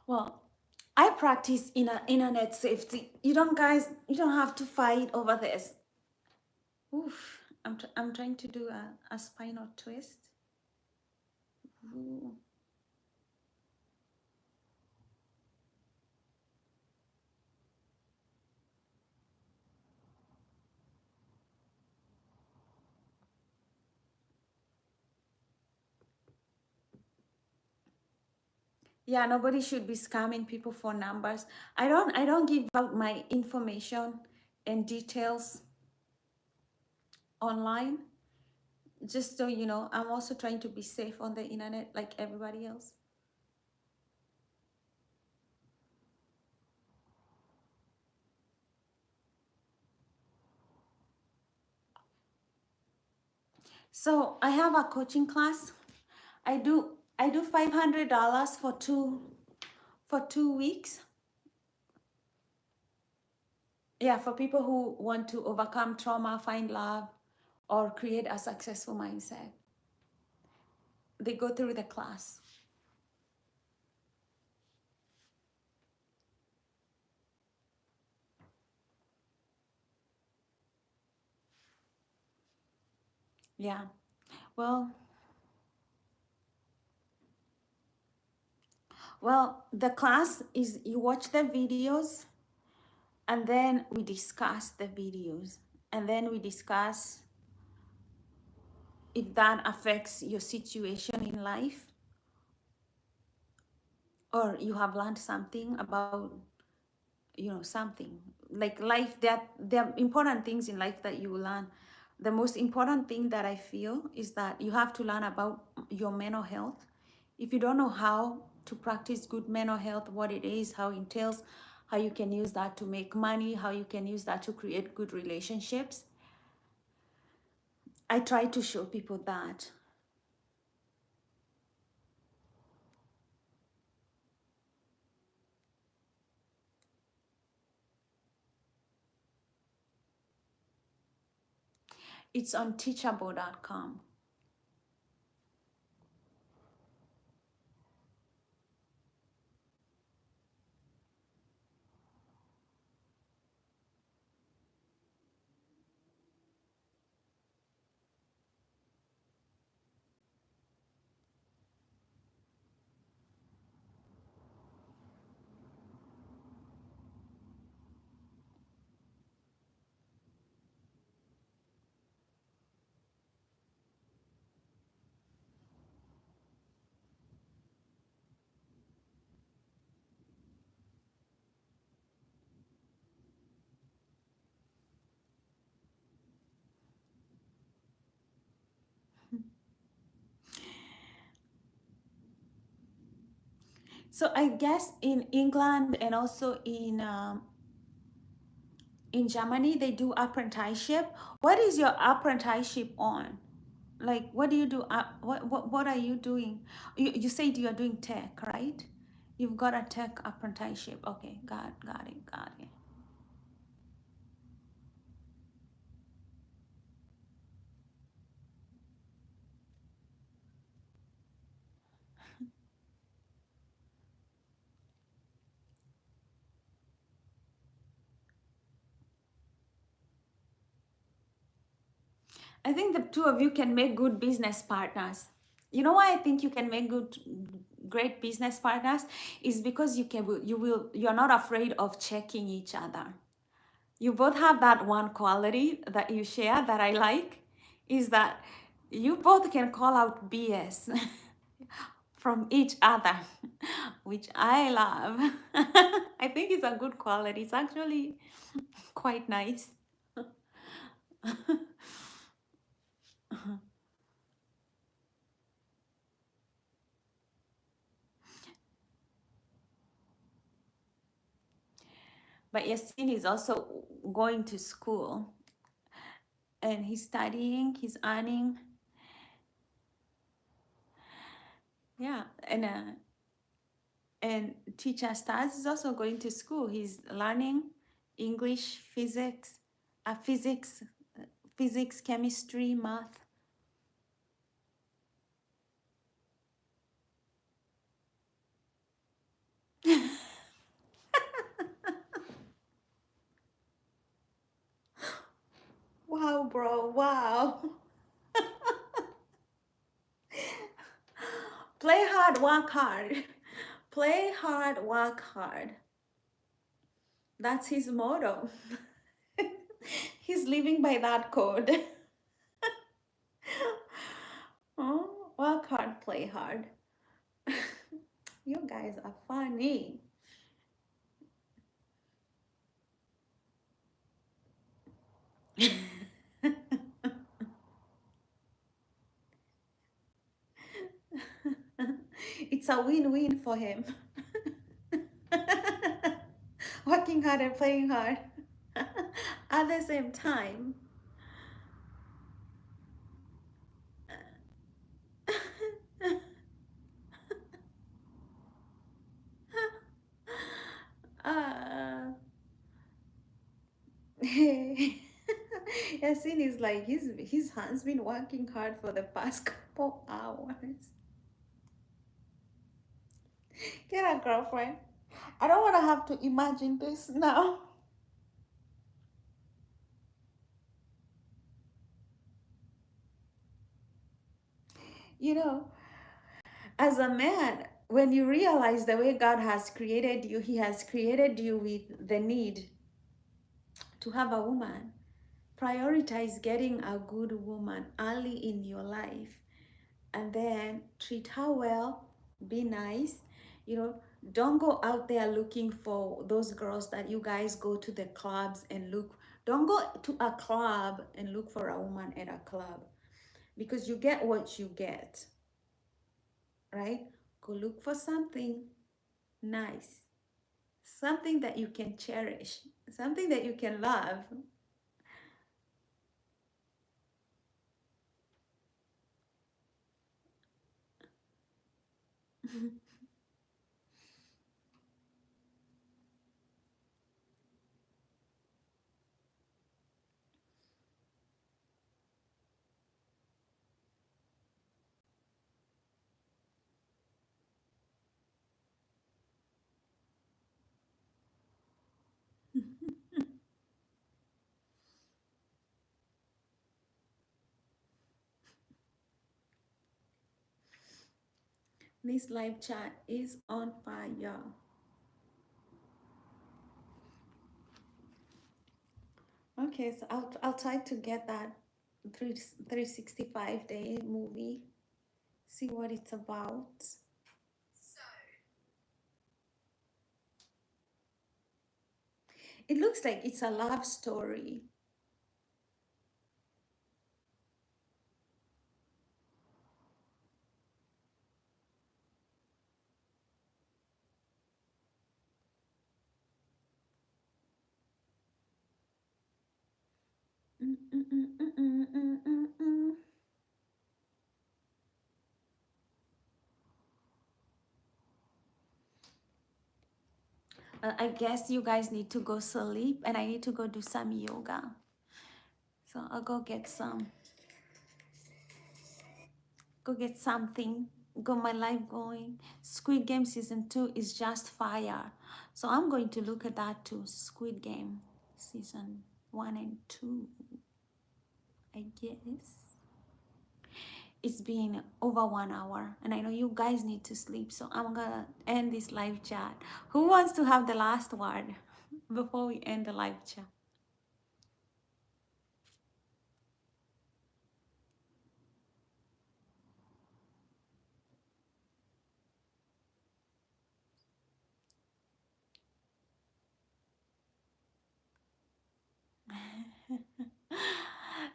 Well, I practice internet safety. You don't have to fight over this. Oof, I'm trying to do a spinal twist. Ooh. Yeah, nobody should be scamming people for numbers. I don't give out my information and details online. Just so you know, I'm also trying to be safe on the internet like everybody else. So I have a coaching class. I do $500 for 2 weeks. Yeah, for people who want to overcome trauma, find love, or create a successful mindset. They go through the class. Yeah. Well, the class is you watch the videos and then we discuss the videos and then we discuss if that affects your situation in life or you have learned something about something like life. That there are important things in life that you learn. The most important thing that I feel is that you have to learn about your mental health. If you don't know how to practice good mental health, what it is, how it entails, how you can use that to make money, how you can use that to create good relationships, I try to show people that. It's on teachable.com. So I guess in England and also in Germany they do apprenticeship. What is your apprenticeship on? Like what do you do? What are you doing? You said you are doing tech, right? You've got a tech apprenticeship. Okay, got it. I think the two of you can make good business partners. You know why I think you can make great business partners is because you're not afraid of checking each other. You both have that one quality that you share that I like is that you both can call out BS from each other, which I love. I think it's a good quality. It's actually quite nice. But Yasin is also going to school and he's studying, he's earning. Yeah, and teacher Stars is also going to school. He's learning English, physics, chemistry, math. Wow, bro, wow. Play hard, work hard. Play hard, work hard. That's his motto. He's living by that code. Oh, work hard, play hard. You guys are funny. It's a win-win for him. Working hard and playing hard at the same time. uh, Yasin is like his hands been working hard for the past couple hours. Get a girlfriend. I don't want to have to imagine this now. You know, as a man, when you realize the way God has created you, He has created you with the need to have a woman. Prioritize getting a good woman early in your life and then treat her well, be nice. You know, don't go out there looking for those girls that you guys go to the clubs and look. Don't go to a club and look for a woman at a club because you get what you get, right? Go look for something nice, something that you can cherish, something that you can love. This live chat is on fire. Okay, so I'll try to get that 365-day movie. See what it's about. It looks like it's a love story. Mm, mm, mm, mm, mm, mm, mm, mm. I guess you guys need to go sleep and I need to go do some yoga. So I'll go get something, got my life going. Squid Game season 2 is just fire. So I'm going to look at that too. Squid Game season 1 and 2, I guess. It's been over 1 hour and I know you guys need to sleep. So I'm gonna end this live chat. Who wants to have the last word before we end the live chat?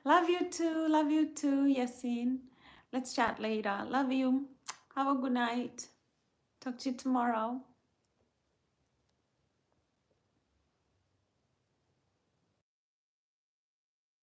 Love you too, Yasin. Let's chat later. Love you. Have a good night. Talk to you tomorrow.